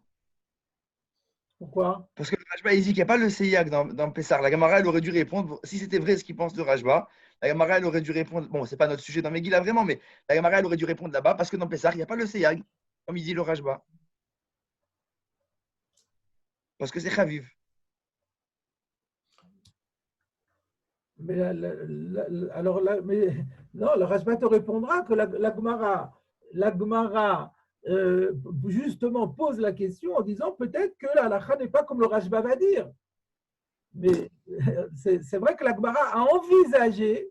Pourquoi? Parce que le Rajba, il dit qu'il n'y a pas le Seyag dans Pessar. La Gemara, elle aurait dû répondre, si c'était vrai ce qu'il pense de Rajba, la Gemara, elle aurait dû répondre, bon, ce n'est pas notre sujet dans Megillah vraiment, mais la Gemara, elle aurait dû répondre là-bas, parce que dans Pessar, il n'y a pas le Seyag, comme il dit le Rajba. Parce que c'est Chaviv. Mais alors là, mais non, le Rajba te répondra que la Gemara justement pose la question en disant peut-être que la halakha n'est pas comme le Rajba va dire. Mais c'est vrai que la Gemara a envisagé.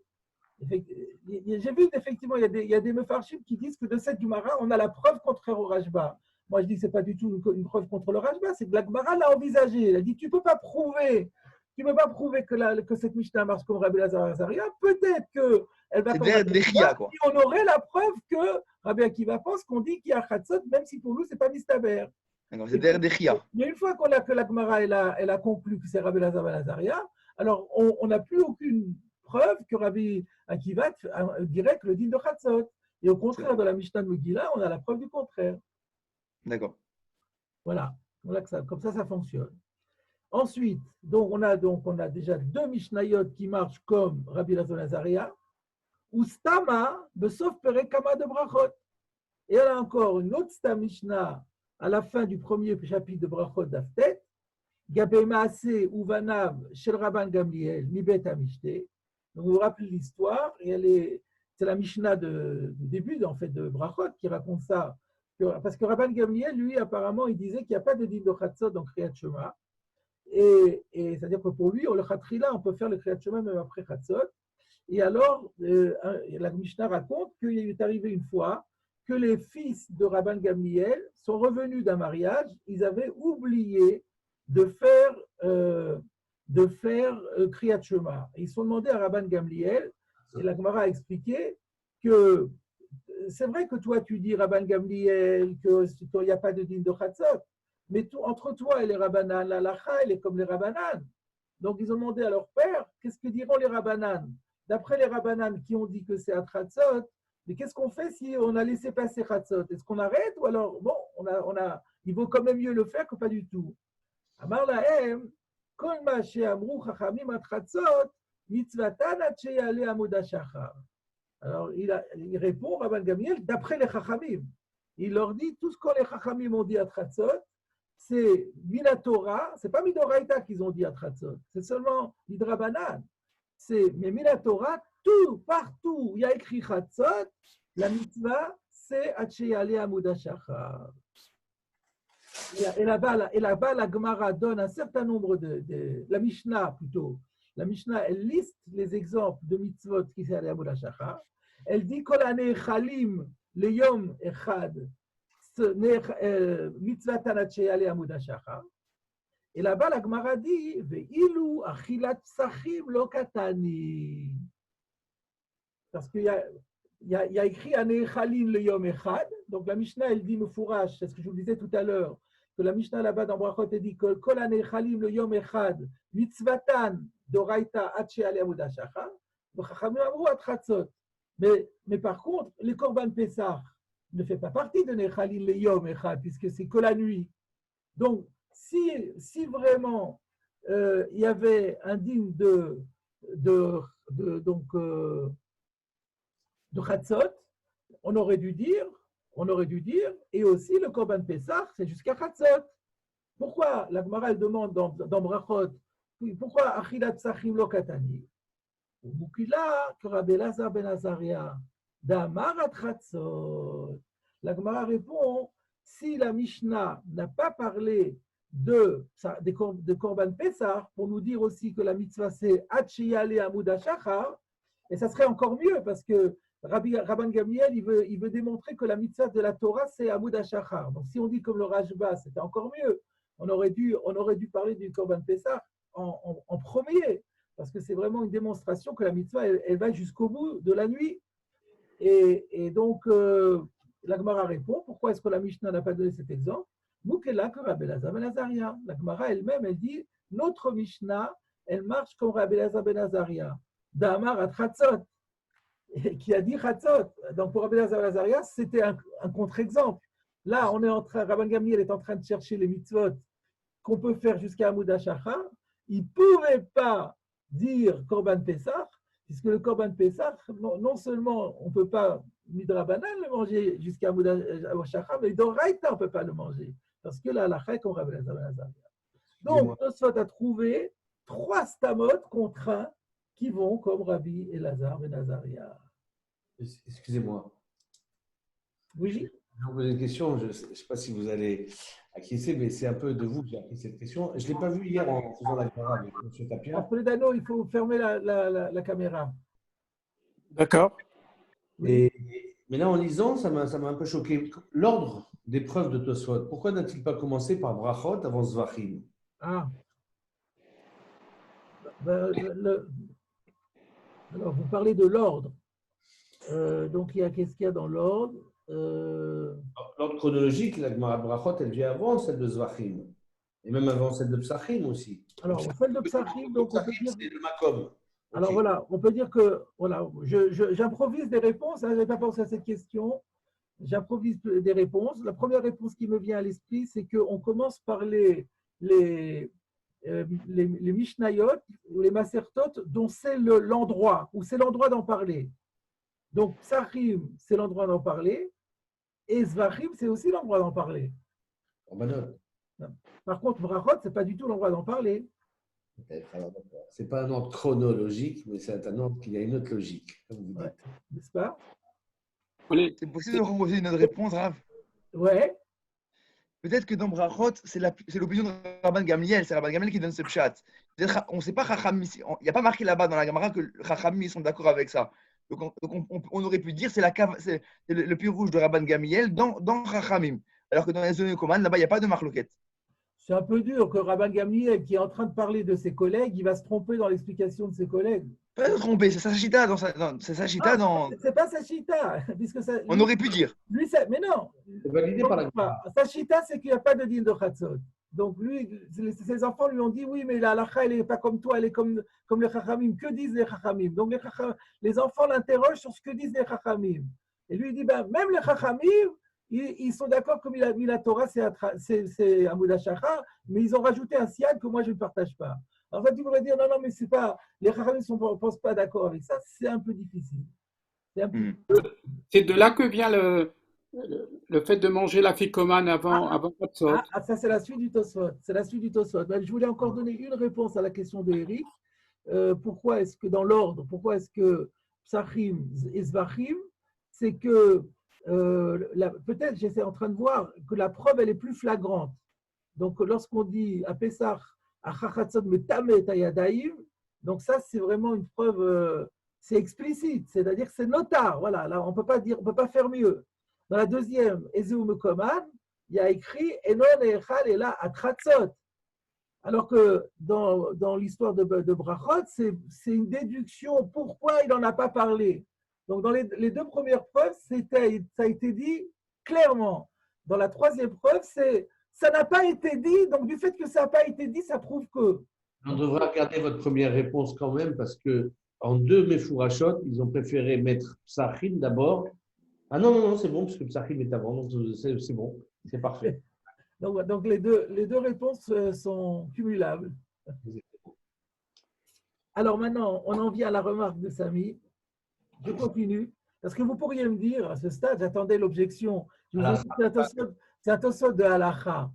J'ai vu effectivement, il y a des mefarshim qui disent que de cette Gemara, on a la preuve contraire au Rajba. Moi, je dis que ce n'est pas du tout une preuve contre le Rajba, c'est que la Gemara l'a envisagé. Elle a dit tu ne peux pas prouver que cette Mishnah marche comme Rabbi Elazar ben Azaria. Peut-être qu'elle va tomber. On aurait la preuve que Rabbi Akiva pense qu'on dit qu'il y a Chatzot, même si pour nous, ce n'est pas Mistaber. C'est derrière des Chia. Mais une fois que la Gemara elle a conclu que c'est Rabbi Elazar ben Azaria, alors on n'a plus aucune preuve que Rabbi Akiva dirait que le din de Chatzot. Et au contraire, dans la Mishnah de Megillah, on a la preuve du contraire. D'accord. Voilà. Comme ça fonctionne. Ensuite, on a déjà deux Mishnayot qui marchent comme Rabbi Elazar ben Azaria, ou Stama, Besof Perekama de Brachot. Et elle a encore une autre Stam Mishnah à la fin du premier chapitre de Brachot d'Aftet, Gabé Maaseh Uvanav Shel Rabban Gamliel, Mibet Amishte. Donc vous vous rappelez l'histoire, et c'est la Mishnah du début en fait, de Brachot qui raconte ça. Parce que Rabban Gamliel, lui, apparemment, il disait qu'il n'y a pas de din de Chatzot dans Kriyat Shema. Et c'est-à-dire que pour lui, le Khatrila, on peut faire le Kriyat Shema même après Chatzot. Et alors, la Mishnah raconte qu'il est arrivé une fois que les fils de Rabban Gamliel sont revenus d'un mariage, ils avaient oublié de faire Kriyat Shema. Ils se sont demandé à Rabban Gamliel, et la Gemara a expliqué que c'est vrai que toi tu dis Rabban Gamliel qu'il n'y a pas de din de Chatzot, mais entre toi et les Rabbanan, la halakha, elle est comme les Rabbanan. Donc ils ont demandé à leur père, qu'est-ce que diront les Rabbanan? D'après les Rabbanan qui ont dit que c'est à Chatzot, mais qu'est-ce qu'on fait si on a laissé passer Chatzot? Est-ce qu'on arrête ou alors, bon, il vaut quand même mieux le faire que pas du tout. Amar lahem, kol ma she'amru chachamim at Chatzot, mitzvatan ad sheyale amud hashachar. Alors, il répond, Rabban Gamliel, d'après les Chachamim. Il leur dit, tout ce que les Chachamim ont dit à Tratzot, c'est Minatora, c'est pas Midoraita qu'ils ont dit à Tratzot, c'est seulement Midrabanan. Mais Minatora, tout, partout où il y a écrit Tratzot, la mitzvah, c'est Hatsheyale Amuda Shachar. Et là-bas, la Gemara donne un certain nombre la Mishnah plutôt. La Mishnah, elle liste les exemples de mitzvot qui sont allés à Amuda Shachar. Elle dit Kol hanechalim le yom echad mitzvah tanatcheyale amuda shachar. Et là-bas, la Gemara dit Veilu achilat psachim lo katani. Parce qu'il y a écrit hanechalim le yom echad. Donc la Mishnah, elle dit Mefourash, c'est ce que je vous disais tout à l'heure, que la Mishnah là-bas dans Brachot, elle dit Kol hanechalim le yom echad mitzvatan doraita atcheyale amuda shachar. V'chachamim amru atratzot. Mais par contre, les Korban Pessah ne fait pas partie de Nechalin le Yom Echad, puisque c'est que la nuit. Donc, si vraiment il y avait un digne de Chatzot, on aurait dû dire, et aussi le Korban Pessah, c'est jusqu'à Chatzot. Pourquoi la Gemara elle demande dans Brachot, pourquoi Achilat Sachim lo Katani? Boukila, que Rabbi Elazar ben Azaria, d'Amar Atratzot. La Gemara répond, si la Mishnah n'a pas parlé de Korban Pessah, pour nous dire aussi que la mitzvah c'est Hatsheyale Amuda Shachar, et ça serait encore mieux parce que Rabban Gamliel, il veut démontrer que la mitzvah de la Torah c'est Amuda Shachar. Donc si on dit comme le Rashba, c'était encore mieux. On aurait dû parler du Korban Pessah en premier. Parce que c'est vraiment une démonstration que la mitzvah, elle va jusqu'au bout de la nuit. Et donc, la Gemara répond, pourquoi est-ce que la Mishnah n'a pas donné cet exemple? Moukela que Rabbi Elazar ben Azaria. La Gemara elle-même, elle dit, notre Mishnah, elle marche comme Rabbi Elazar ben Azaria. D'Amar à Tratzot, qui a dit Tratzot. Donc, pour Rabbi Elazar ben Azaria, c'était un contre-exemple. Là, Rabban Gamliel est en train de chercher les mitzvot qu'on peut faire jusqu'à Amuda Shachar. Il ne pouvait pas dire Korban Pessah, puisque le Korban Pessah, non seulement on ne peut pas Midrabanan le manger jusqu'à Amuda Shachar, mais d'Oraita on ne peut pas le manger, parce que là, la halakha comme Rabbi Elazar ben Azaria. Donc, Tosfot a trouvé 3 stamot contraints qui vont comme Rabbi Elazar ben Azaria. Excusez-moi. Oui. Je vais vous poser une question, je ne sais pas si vous allez acquiescer, mais c'est un peu de vous que j'ai appris cette question. Je ne l'ai pas vu hier en faisant la caméra avec M. Tapia. Après le Dano, il faut fermer la caméra. D'accord. Mais là, en lisant, ça m'a un peu choqué. L'ordre des preuves de Tosfot, pourquoi n'a-t-il pas commencé par Brachot avant Zvachim? Ah. Alors, vous parlez de l'ordre. Donc, qu'est-ce qu'il y a dans l'ordre? L'ordre chronologique, la Gemara Brachot, elle vient avant celle de Zvachim. Et même avant celle de Psachim aussi. Alors, celle de Psachim, donc on peut dire… c'est le Makom. Alors voilà, on peut dire que, voilà, j'improvise des réponses, je n'avais pas pensé à cette question, j'improvise des réponses. La première réponse qui me vient à l'esprit, c'est qu'on commence par les Mishnayot ou les Masertot dont c'est l'endroit, ou c'est l'endroit d'en parler. Donc, Psachim, c'est l'endroit d'en parler, et Zvachim, c'est aussi l'endroit d'en parler. Par contre, Brachot, ce n'est pas du tout l'endroit d'en parler. Ce n'est pas un ordre chronologique, mais c'est un ordre qui a une autre logique, comme vous dites. Ouais, n'est-ce pas? C'est possible de proposer une autre réponse, Rav? Ouais. Peut-être que dans Brachot, c'est l'opinion de Rabban Gamliel, c'est Rabban Gamliel qui donne ce pshat. On ne sait pas Chacham, il n'y a pas marqué là-bas dans la Gemara que Chacham ils sont d'accord avec ça. Donc on aurait pu dire c'est le pire rouge de Rabban Gamliel dans Chachamim. Alors que dans les zones communes, là-bas, il n'y a pas de marloquette. C'est un peu dur que Rabban Gamliel, qui est en train de parler de ses collègues, il va se tromper dans l'explication de ses collègues. Pas se tromper, c'est sa chita dans. C'est pas sa chita, puisque ça, on aurait pu dire. Lui, mais non. C'est validé par la Sa chita, c'est qu'il n'y a pas de din de Chatzot. Donc lui, ses enfants lui ont dit oui, mais la halakha, elle n'est pas comme toi, elle est comme les Chachamim. Que disent les Chachamim? Donc les enfants l'interrogent sur ce que disent les Chachamim. Et lui, il dit même les Chachamim, ils sont d'accord comme il a mis la Torah, c'est Amuda Shachar, mais ils ont rajouté un siad que moi je ne partage pas. Alors ça, tu pourrais dire non, mais c'est pas, les Chachamim ne sont pas d'accord avec ça, c'est un peu difficile. C'est un petit- C'est de là que vient le fait de manger la ficomane avant Hatzot. Ça, c'est la suite du Tosfot. C'est la suite du Tosfot. Ben, je voulais encore donner une réponse à la question de Eric. Pourquoi est-ce que, dans l'ordre, pourquoi est-ce que Psachim et Zvachim, c'est que peut-être j'étais en train de voir que la preuve, elle est plus flagrante. Donc, lorsqu'on dit à Pessah, à Chachatzot, Metamet Ayadaim, donc ça, c'est vraiment une preuve, c'est explicite, c'est-à-dire que c'est notard. Voilà, là, on peut pas dire, on peut pas faire mieux. Dans la deuxième, Ezeu Mekoman, il y a écrit Enon Echal et là, Atratzot. Alors que dans l'histoire de Brachot, c'est une déduction. Pourquoi il n'en a pas parlé? Donc, dans les deux premières preuves, ça a été dit clairement. Dans la troisième preuve, ça n'a pas été dit. Donc, du fait que ça n'a pas été dit, ça prouve que. On devra regarder votre première réponse quand même, parce que en deux Mefourachot, ils ont préféré mettre Psachim d'abord. Ah non, c'est bon, parce que Psachim est avant, donc c'est bon, c'est parfait. Donc les deux réponses sont cumulables. Alors maintenant, on en vient à la remarque de Samy. Je continue. Parce que vous pourriez me dire, à ce stade, j'attendais l'objection. C'est un Tosfot de halacha.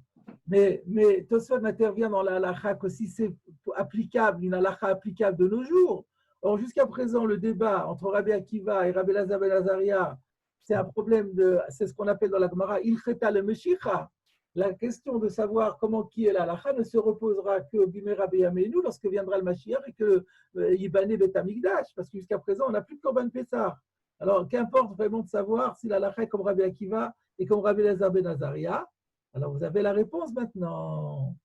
Mais Tosfot n'intervient dans la halacha que si c'est applicable, une halacha applicable de nos jours. Or, jusqu'à présent, le débat entre Rabbi Akiva et Rabbi Elazar ben Azaria, c'est un problème c'est ce qu'on appelle dans la Gemara, ilcheta le meshicha. La question de savoir comment qui est la halacha ne se reposera que bimé Rabbi Yameinu lorsque viendra le Mashiach et que Yibane Bet Hamikdash, parce que jusqu'à présent, on n'a plus de Korban Pessah. Alors, qu'importe vraiment de savoir si la halacha est comme Rabbi Akiva et comme Rabbi Elazar ben Azaria. Alors, vous avez la réponse maintenant.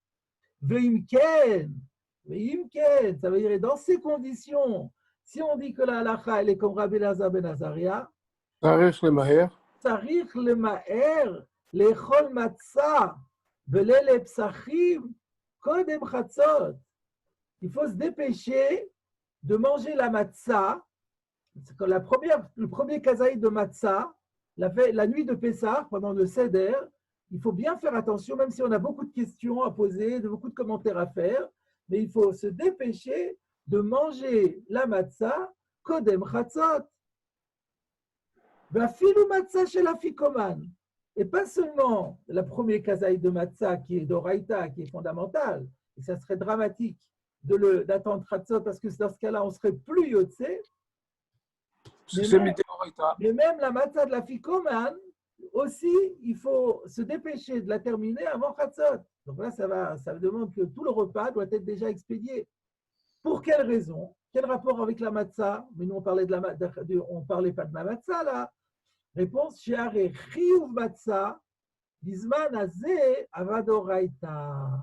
Veimken, ça veut dire dans ces conditions, si on dit que la halacha elle est comme Rabbi Elazar ben Azaria, Tarich le Maher. Tarich le Maher, l'echol matzah, velele psachim, kodem chatzot. Il faut se dépêcher de manger la matzah. Le premier kazaï de matzah, la nuit de Pessah, pendant le Seder, il faut bien faire attention, même si on a beaucoup de questions à poser, beaucoup de commentaires à faire, mais il faut se dépêcher de manger la matzah kodem chatzot. Vafilu matzah chez la fikoman. Et pas seulement la première kazaï de matzah qui est d'Oraïta, qui est fondamentale, et ça serait dramatique d'attendre chatzot parce que dans ce cas-là, on serait plus yotzé. Mais même la matzah de la fikoman, aussi, il faut se dépêcher de la terminer avant chatzot. Donc là, ça demande que tout le repas doit être déjà expédié. Pour quelle raison? Quel rapport avec la matzah? Mais nous, on parlait on parlait pas de la matzah là. Réponse, Sheare chiyuv matzah, bizman hazeh avadoraita.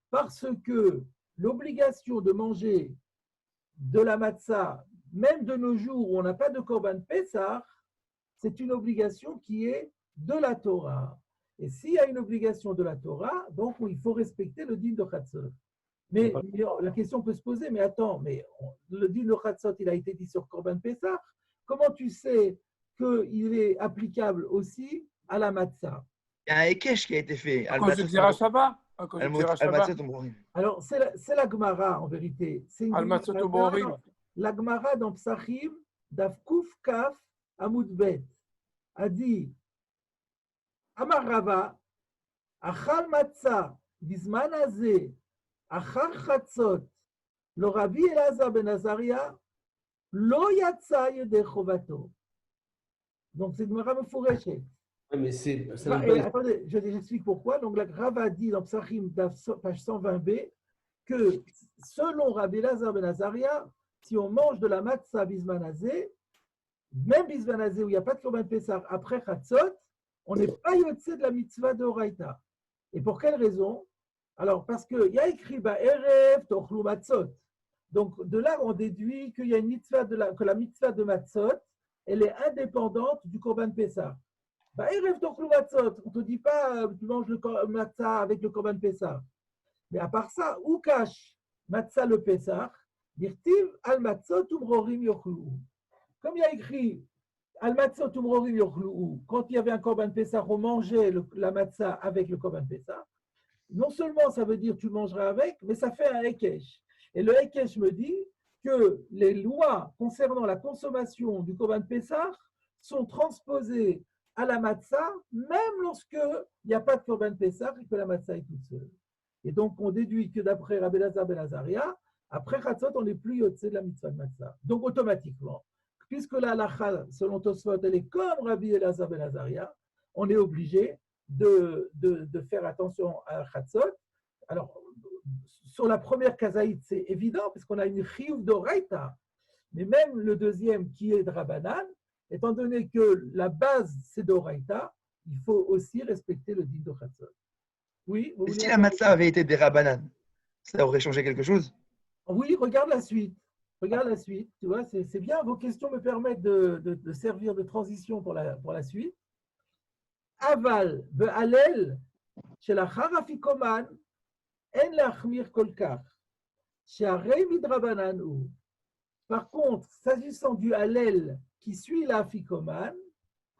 Parce que l'obligation de manger de la matzah, même de nos jours où on n'a pas de korban Pessah, c'est une obligation qui est de la Torah. Et s'il y a une obligation de la Torah, donc il faut respecter le din de Chatzot. Mais la question peut se poser, mais attends, le din de Chatzot, il a été dit sur korban Pessah. Comment tu sais qu'il est applicable aussi à la matzah? Il y a un Ekech qui a été fait. Alors, c'est la Gemara en vérité. C'est la Gemara dans Psachim, Davkouf Kaf, Amud Bet, a dit Amar Rava, Achal Matzah, Bizman Hazeh, Achar Chatzot, le Rabbi Elazar ben Azaria, Lo Yatsa Yedei Chovato. Donc c'est une Gemara mefourechée. Mais attendez, j'explique pourquoi. Donc la Rava dit dans Psachim, page 120b, que selon Rabbi Elazar ben Azaria, si on mange de la matzah Bizman Hazeh, même Bizman Hazeh où il n'y a pas de korban Pessah après Chatzot, on n'est pas yotzé de la mitzvah de Oraïta. Et pour quelle raison? Alors, parce qu'il y a écrit Ba'erev tochlu matzot. Donc, de là, on déduit qu'il y a une mitzvah que la mitzvah de matzot, elle est indépendante du korban Pessah. Ba'erev tochlu matzot. On ne te dit pas tu manges le matzah avec le korban Pessah. Mais à part ça, Ukash matzah le Pessah, dirtiv al matzot umrorim yochlu. Comme il y a écrit al matzot umrorim yochlu, quand il y avait un korban Pessah, on mangeait la matzah avec le korban Pessah. Non seulement ça veut dire tu mangeras avec, mais ça fait un Hekesh. Et le Hekesh me dit que les lois concernant la consommation du Korban Pessah sont transposées à la matzah, même lorsqu'il n'y a pas de Korban Pessah et que la matzah est toute seule. Et donc, on déduit que d'après Rabbi Elazar ben Azaria, après Chatzot, on n'est plus yotze de la mitzvah de matzah. Donc, automatiquement, puisque la halakha, selon Tosfot, elle est comme Rabbi Elazar ben Azaria, on est obligé de faire attention à Chatzot. Alors, sur la première kazaït, c'est évident, parce qu'on a une chiyuv d'oraita, mais même le deuxième, qui est de Rabbanan, étant donné que la base, c'est d'oraita, il faut aussi respecter le din de Chatzot. Oui, Et si la matzah avait été des Rabbanan, ça aurait changé quelque chose? Oui, regarde la suite. Regarde la suite. Tu vois, c'est bien. Vos questions me permettent de servir de transition pour la suite. Aval, be'alel, shel achar afikoman, en lachmir kolkar. She'arei midrabanan hu. Par contre, s'agissant du halel qui suit la afikoman,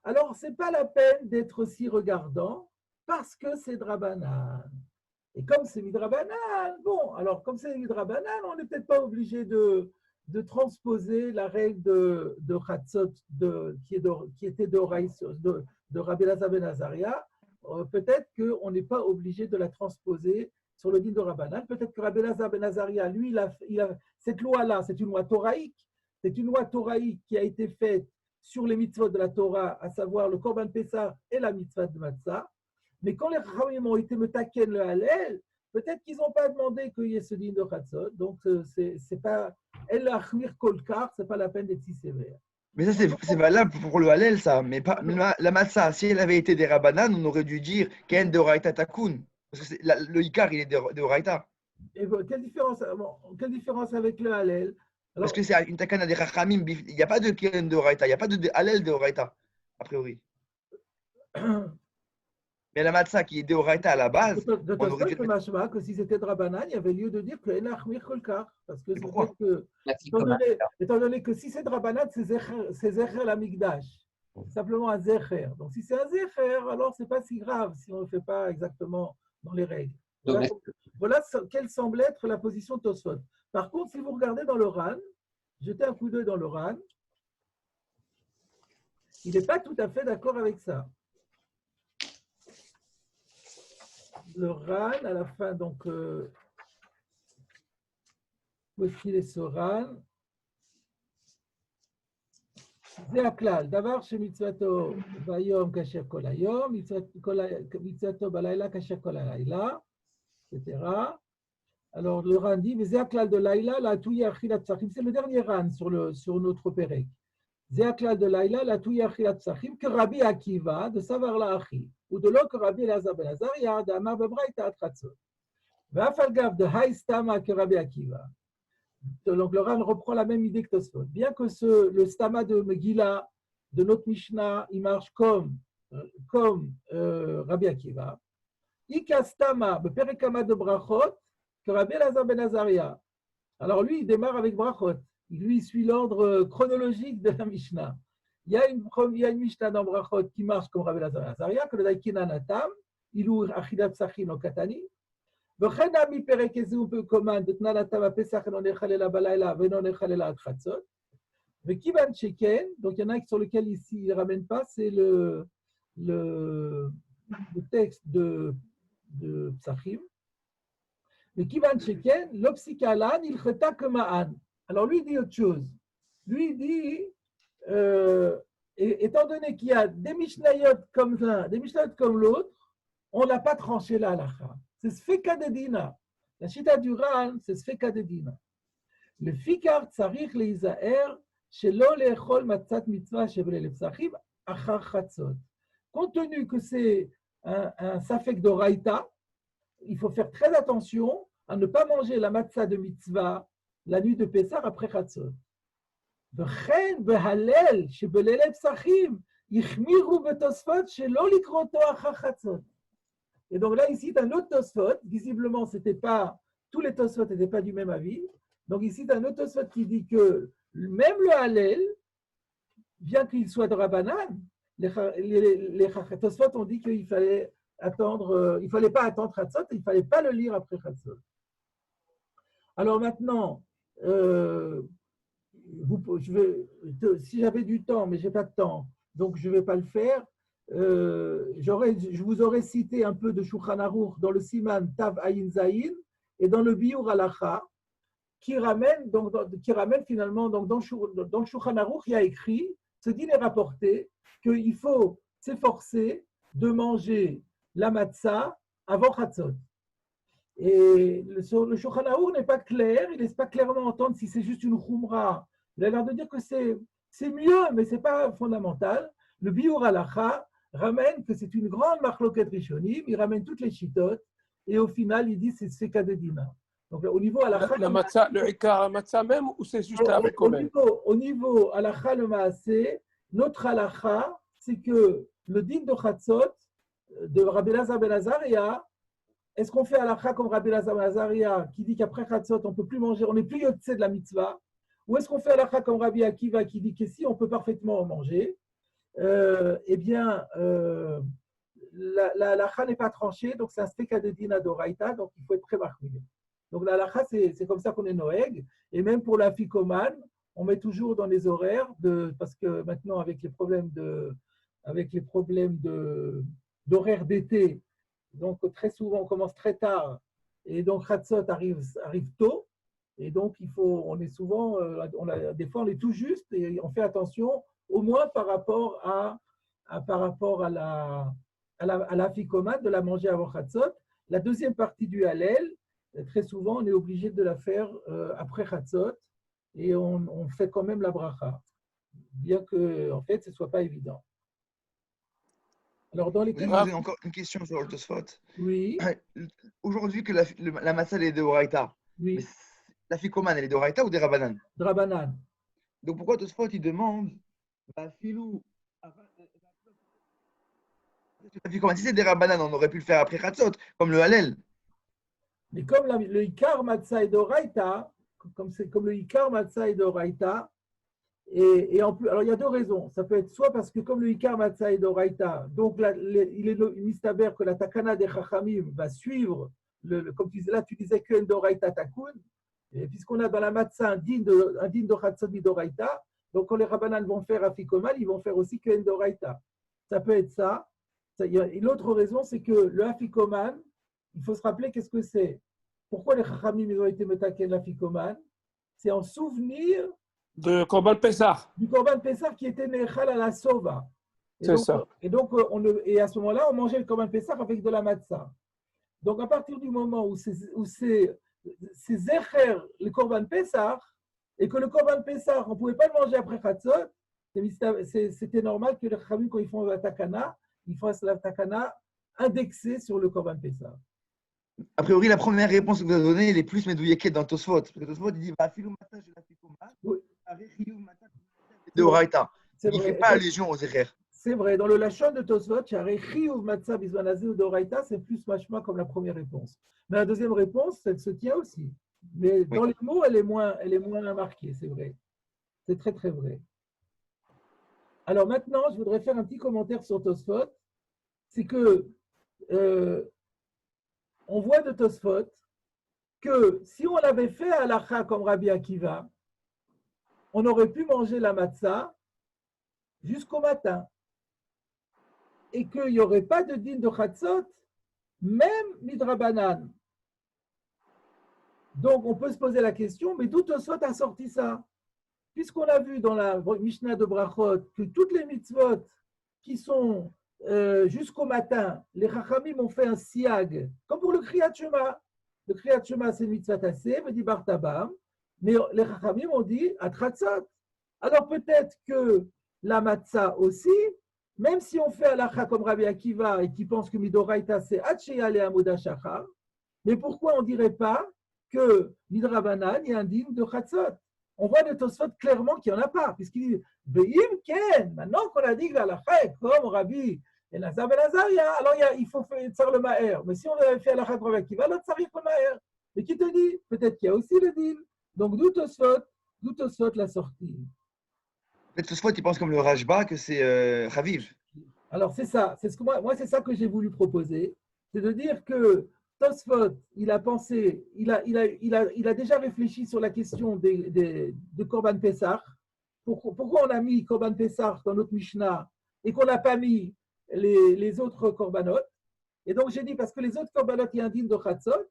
alors ce n'est pas la peine d'être si regardant parce que c'est drabanan. Et comme c'est midrabanan, bon, alors comme c'est midrabanan, on n'est peut-être pas obligé de transposer la règle de Chatzot qui était de Rabbi Elazar ben Azaria. Peut-être qu'on n'est pas obligé de la transposer sur le din de Rabbanan. Peut-être que Rabbi Elazar ben Azaria, lui, cette loi-là, c'est une loi thoraïque. C'est une loi thoraïque qui a été faite sur les mitzvot de la Torah, à savoir le Korban Pessah et la mitzvah de Matzah. Mais quand les Chachamim ont été metaken le Hallel, peut-être qu'ils n'ont pas demandé qu'il y ait ce din de Chatzot. Donc, c'est pas El Achmir Kolkar, c'est pas la peine d'être si sévère. Mais ça, c'est valable pour le Hallel, ça. Mais pas, la matzah, si elle avait été des Rabbanan, on aurait dû dire Ken de Oraita Takun. Parce que le Ikar, il est de Oraita. Et bon, quelle différence avec le Hallel? Alors, parce que c'est une takana des Chachamim. Il n'y a pas de Ken de Oraita. Il n'y a pas de Hallel de Oraita, a priori. Mais la matzah qui est de Oraita à la base, de on aurait dû. le mashma que si c'était de Rabbanan, il y avait lieu de dire que En Achmir Kolkar. Parce que pourquoi? Étant donné que si c'est de Rabbanan, c'est Zecher la Migdash. C'est simplement un Zecher. Donc si c'est un Zecher, alors ce n'est pas si grave si on ne le fait pas exactement dans les règles. Voilà quelle semble être la position de Tosfot. Par contre, si vous regardez dans le Ran, jetez un coup d'œil dans le Ran, il n'est pas tout à fait d'accord avec ça. Le Ran, à la fin, donc, où est-ce qu'il est ce Ran? זה הכלל, דבר שמצוותו ביום כאשר כל היום, מצוותו בלילה כאשר כל הלילה, etc. Alors le Ran dit, זה הכלל de לילה, להתוי אכילת פסחים, c'est le dernier Ran sur notre פרק. זה הכלל de לילה, להתוי אכילת פסחים, כרבי עקיבא, דסבר לאחי, ודלא כרבי אלעזר בן עזריה, דאמר בברייתא עד חצות. ואף על גב דהאי סתמא כרבי עקיבא. Donc, le Ran reprend la même idée que Tosfot. Bien que le stama de Megillah, de notre Mishnah, il marche comme Rabbi Akiva. Ika stama, beperekama de brachot, que Rabbi Elazar ben Azaria. Alors, lui, il démarre avec brachot. Lui, il suit l'ordre chronologique de la Mishnah. Il y a une Mishnah dans brachot qui marche comme Rabbi Elazar ben Azaria, que le Daikina Natam, Ilou Achidat Psachim au Katani. וכן מפרק איזה הוא בקומן, דתנא לתם הפסח אינו נחלל בלילה ואינו נחלל עד חצות. וכיוון שכן, donc il y en a sur lequel ici il ne ramène pas, c'est le texte de Psachim. וכיוון שכן, לא פסיקה לאן, הלכתה כמען. Alors lui il dit autre chose. Lui il dit, étant donné qu'il y a des Mishnayot comme l'un, des Mishnayot comme l'autre, on ne l'a pas tranché la halakha. C'est Sfeka de Dina. La chita du Ran, c'est Sfeka de Dina. Le fikar tsarich leizaer shelo leechol matzat mitzvah shebele lepsachim achar chatzot. Compte tenu que c'est un safek d'oraita, il faut faire très attention à ne pas manger la matzah de mitzvah la nuit de Pessah après chatzot. V'chen behalel shebele lepsachim yichmiru betosfot shelo likroto achar chatzot. Et donc là, ici, un autre Tosfot. Visiblement, tous les Tosfot n'étaient pas du même avis. Donc ici, un autre Tosfot qui dit que même le Hallel, bien qu'il soit de Rabbanan, les Tosfot ont dit qu'il fallait attendre, il ne fallait pas attendre Chatzot, il ne fallait pas le lire après Chatzot. Alors maintenant, si j'avais du temps, mais je n'ai pas de temps, donc je ne vais pas le faire, je vous aurais cité un peu de Shulchan Aruch dans le Siman Tav Ayin Zayin et dans le Biur Halacha, qui ramène finalement, donc dans le Shulchan Aruch, il y a écrit, ce dîner est rapporté, qu'il faut s'efforcer de manger la matzah avant Chatzot. Et le Shulchan Aruch n'est pas clair, il ne laisse pas clairement entendre si c'est juste une khumra. Il a l'air de dire que c'est mieux, mais ce n'est pas fondamental. Le Biur Halacha ramène que c'est une grande marloquette rishonim, il ramène toutes les chitotes, et au final, il dit c'est Kadedina. Donc au niveau Halacha, La matzah, le ikar, la matzah même, ou c'est juste la même? Au niveau Halacha le Maaseh, notre Halacha, c'est que le din de Chatzot, de Rabbi Elazar ben Azaria, est-ce qu'on fait Halacha comme Rabbi Elazar ben Azaria, qui dit qu'après Chatzot, on ne peut plus manger, on n'est plus yotze de la mitzvah, ou est-ce qu'on fait Halacha comme Rabbi Akiva, qui dit que si, on peut parfaitement en manger? Eh bien, la halacha n'est pas tranchée, donc c'est un steka de dina d'oraita, donc il faut être très marqué. Donc la halacha, c'est comme ça qu'on est noeg, et même pour la ficomane, on met toujours dans les horaires, parce que maintenant avec les problèmes d'horaire d'été, donc très souvent on commence très tard, et donc Chatzot arrive tôt, et donc on est souvent, des fois on est tout juste, et on fait attention au moins par rapport à la ficomane, de la manger avant Chatzot. La deuxième partie du Hallel, très souvent, on est obligé de la faire après Chatzot et on fait quand même la bracha, bien que, en fait, ce ne soit pas évident. Alors, dans les Vous avez posé encore une question sur le Tosfot. Oui. Aujourd'hui, que la matzah elle est de Horaïta, Oui. mais la ficomane, elle est de Horaïta ou des Rabbanan? De Rabbanan. Donc pourquoi Tosfot il demande filou, si c'est des Rabbanan, on aurait pu le faire après Chatzot, comme le Hallel. Mais comme le Ikar Matzah est d'Oraïta, comme le Ikar Matzah est d'Oraïta, et en plus, alors il y a deux raisons. Ça peut être soit parce que comme le Ikar Matzah est d'Oraïta, donc il est mistaber que la Takana des Chachamim va suivre, comme tu disais là, tu disais que d'Oraïta Takun, puisqu'on a dans la Matzah un din de Chatzot d'Oraïta, donc quand les Rabbanan vont faire Afikoman, ils vont faire aussi que d'Oraïta. Ça peut être ça. Et l'autre raison, c'est que le Afikoman, il faut se rappeler qu'est-ce que c'est. Pourquoi les Chachamim ils ont été metaken l'Afikoman? C'est en souvenir de Korban Pessah. Du Korban Pessah qui était Nechal à la Sova. C'est ça. Et donc, à ce moment-là, on mangeait le Korban Pessah avec de la matzah. Donc, à partir du moment où c'est Zecher le Korban Pessah, et que le Korban Pessah, on ne pouvait pas le manger après Chatzot, c'était normal que les Chachamim, quand ils font la Takana, ils fassent la Takana indexée sur le Korban Pessah. A priori, la première réponse que vous avez donnée, elle est plus médouillée dans Tosfot. Parce que Tosfot, il dit de Horaïta. Il ne fait pas allusion aux erreurs. C'est vrai. Dans le Lachon de Tosfot, c'est plus machma comme la première réponse. Mais la deuxième réponse, elle se tient aussi. Mais dans les mots, elle est moins marquée, c'est vrai. C'est très, très vrai. Alors maintenant, je voudrais faire un petit commentaire sur Tosfot. C'est que on voit de Tosfot que si on l'avait fait à l'Acha comme Rabbi Akiva, on aurait pu manger la matzah jusqu'au matin. Et qu'il n'y aurait pas de din de Chatzot, même midrabanan. Donc on peut se poser la question, mais d'où Tosfot a sorti ça? Puisqu'on a vu dans la Mishnah de Brachot que toutes les mitzvot qui sont jusqu'au matin, les Chachamim ont fait un siag, comme pour le Kriyat Shema. Le Kriyat Shema, c'est mitzvah tassé, me dit Bartabam, mais les Chachamim ont dit Atratzot. Alors peut-être que la matzah aussi, même si on fait halakha comme Rabbi Akiva et qui pense que Midoraita c'est Hatsheyale Amoda Shachar, mais pourquoi on ne dirait pas que Midrabanan, il y a un din de Chatzot? On voit de Tosfot clairement qu'il n'y en a pas, puisqu'il dit Be'im Ken, maintenant qu'on a dit que l'halakha est comme Rabbi Elazar ben Azaria, alors il faut faire Tsar le Maher. Mais si on avait fait halakha comme Rabbi Akiva, l'autre Tsar le Maher. Mais qui te dit? Peut-être qu'il y a aussi le din. Donc d'où Tosfot l'a sortie. Peut-être Tosfot, il pense comme le Rajba que c'est Raviv. Alors c'est ça, c'est ce que moi c'est ça que j'ai voulu proposer, c'est de dire que Tosfot, il a pensé, il a déjà réfléchi sur la question de Korban Pessah. Pourquoi on a mis Korban Pessah dans notre Mishnah et qu'on n'a pas mis les autres Korbanot? Et donc j'ai dit parce que les autres Korbanot, il y a un din de Chatzot.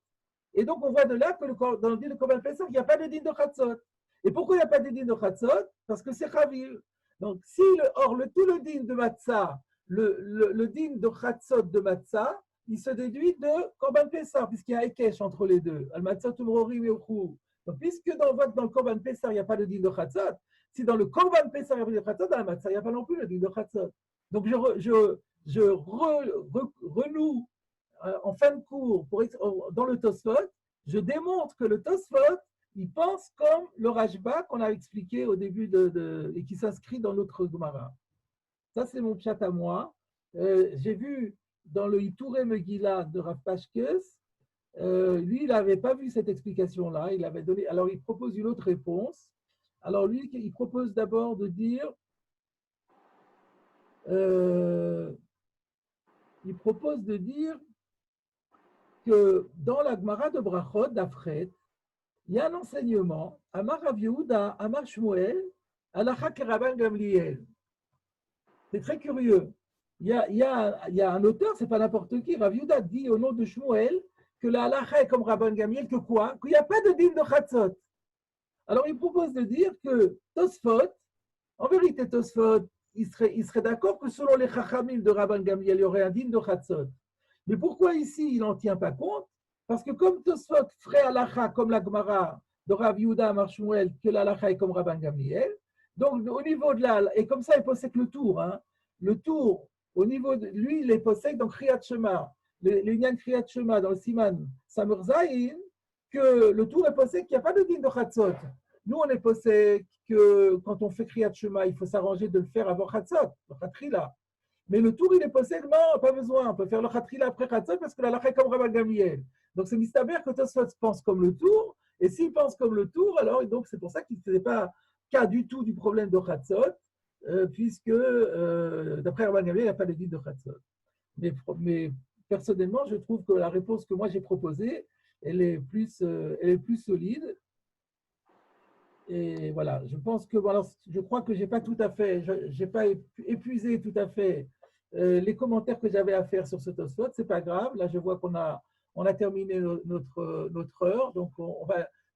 Et donc on voit de là que dans le din de Korban Pessah, il n'y a pas de din de Chatzot. Et pourquoi il n'y a pas de din de Chatzot? Parce que c'est Chavil. Donc tout le din de Matzah, le din de Chatzot de Matzah, il se déduit de Korban Pessah, puisqu'il y a un Ekesh entre les deux. Al-Matzah Tumrorim et Ochou. Donc, puisque dans le Korban Pessah, il n'y a pas de din de Chatzot, si dans le Korban Pessah, il n'y a pas de Chatzot, dans la Matzah, il n'y a pas non plus le din de Chatzot. Donc, je renoue en fin de cours, dans le Tosfot, je démontre que le Tosfot, il pense comme le Rashba qu'on a expliqué au début et qui s'inscrit dans notre Gemara. Ça, c'est mon chat à moi. J'ai vu dans le Ituré Megillah de Rav Pashkes, lui, il n'avait pas vu cette explication-là. Il avait donné. Alors, il propose une autre réponse. Alors, lui, il propose d'abord de dire. Il propose de dire que dans la Gemara de Brachot, d'Afret, il y a un enseignement, Amar Rav Yehuda, Amar Shmuel, Halacha Keraban Gamliel. C'est très curieux. Il y a un auteur, c'est pas n'importe qui, Rav Yehuda dit au nom de Shmuel que la halacha est comme Rabban Gamliel, que quoi? Qu'il n'y a pas de din de Chatzot. Alors il propose de dire que Tosfot, en vérité Tosfot, il serait d'accord que selon les Chachamim de Rabban Gamliel, il y aurait un din de Chatzot. Mais pourquoi ici il n'en tient pas compte? Parce que comme Tosfot ferait halacha comme la Gemara de Rav Yehuda Amar Shmuel, que la halacha est comme Rabban Gamliel, donc au niveau de la, et comme ça il possède le tour, hein, le tour, au niveau de lui, il est possède dans Kriyat Shema, le Nyan Kriyat Shema dans le Siman Samur Zayin, que le tour est possède qu'il n'y a pas de din de Chatzot. Nous, on est possède que quand on fait Kriyat Shema, il faut s'arranger de le faire avant Chatzot, le Chatrila. Mais le tour, il est possède, non, pas besoin, on peut faire le Chatrila après Chatzot parce que la lacha est comme Rabban Gamliel. Donc c'est mistaber que Tosfot pense comme le tour, et s'il pense comme le tour, alors donc c'est pour ça qu'il ne faisait pas cas du tout du problème de Chatzot, puisque d'après Rabban Gamliel, il n'y a pas de din de Chatzot. Mais personnellement, je trouve que la réponse que moi j'ai proposée, elle est plus solide. Et voilà, je pense que voilà, je crois que j'ai pas épuisé tout à fait les commentaires que j'avais à faire sur ce Tosfot. C'est pas grave. Là, je vois qu'on a terminé notre heure, donc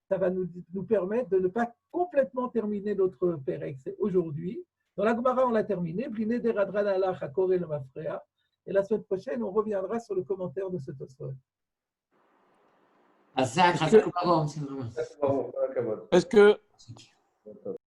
ça va nous permettre de ne pas complètement terminer notre Pérec aujourd'hui. Dans la Gemara, on l'a terminé. Et la semaine prochaine, on reviendra sur le commentaire de ce Tosfot. Azak, Razak, C'est marrant, Est-ce que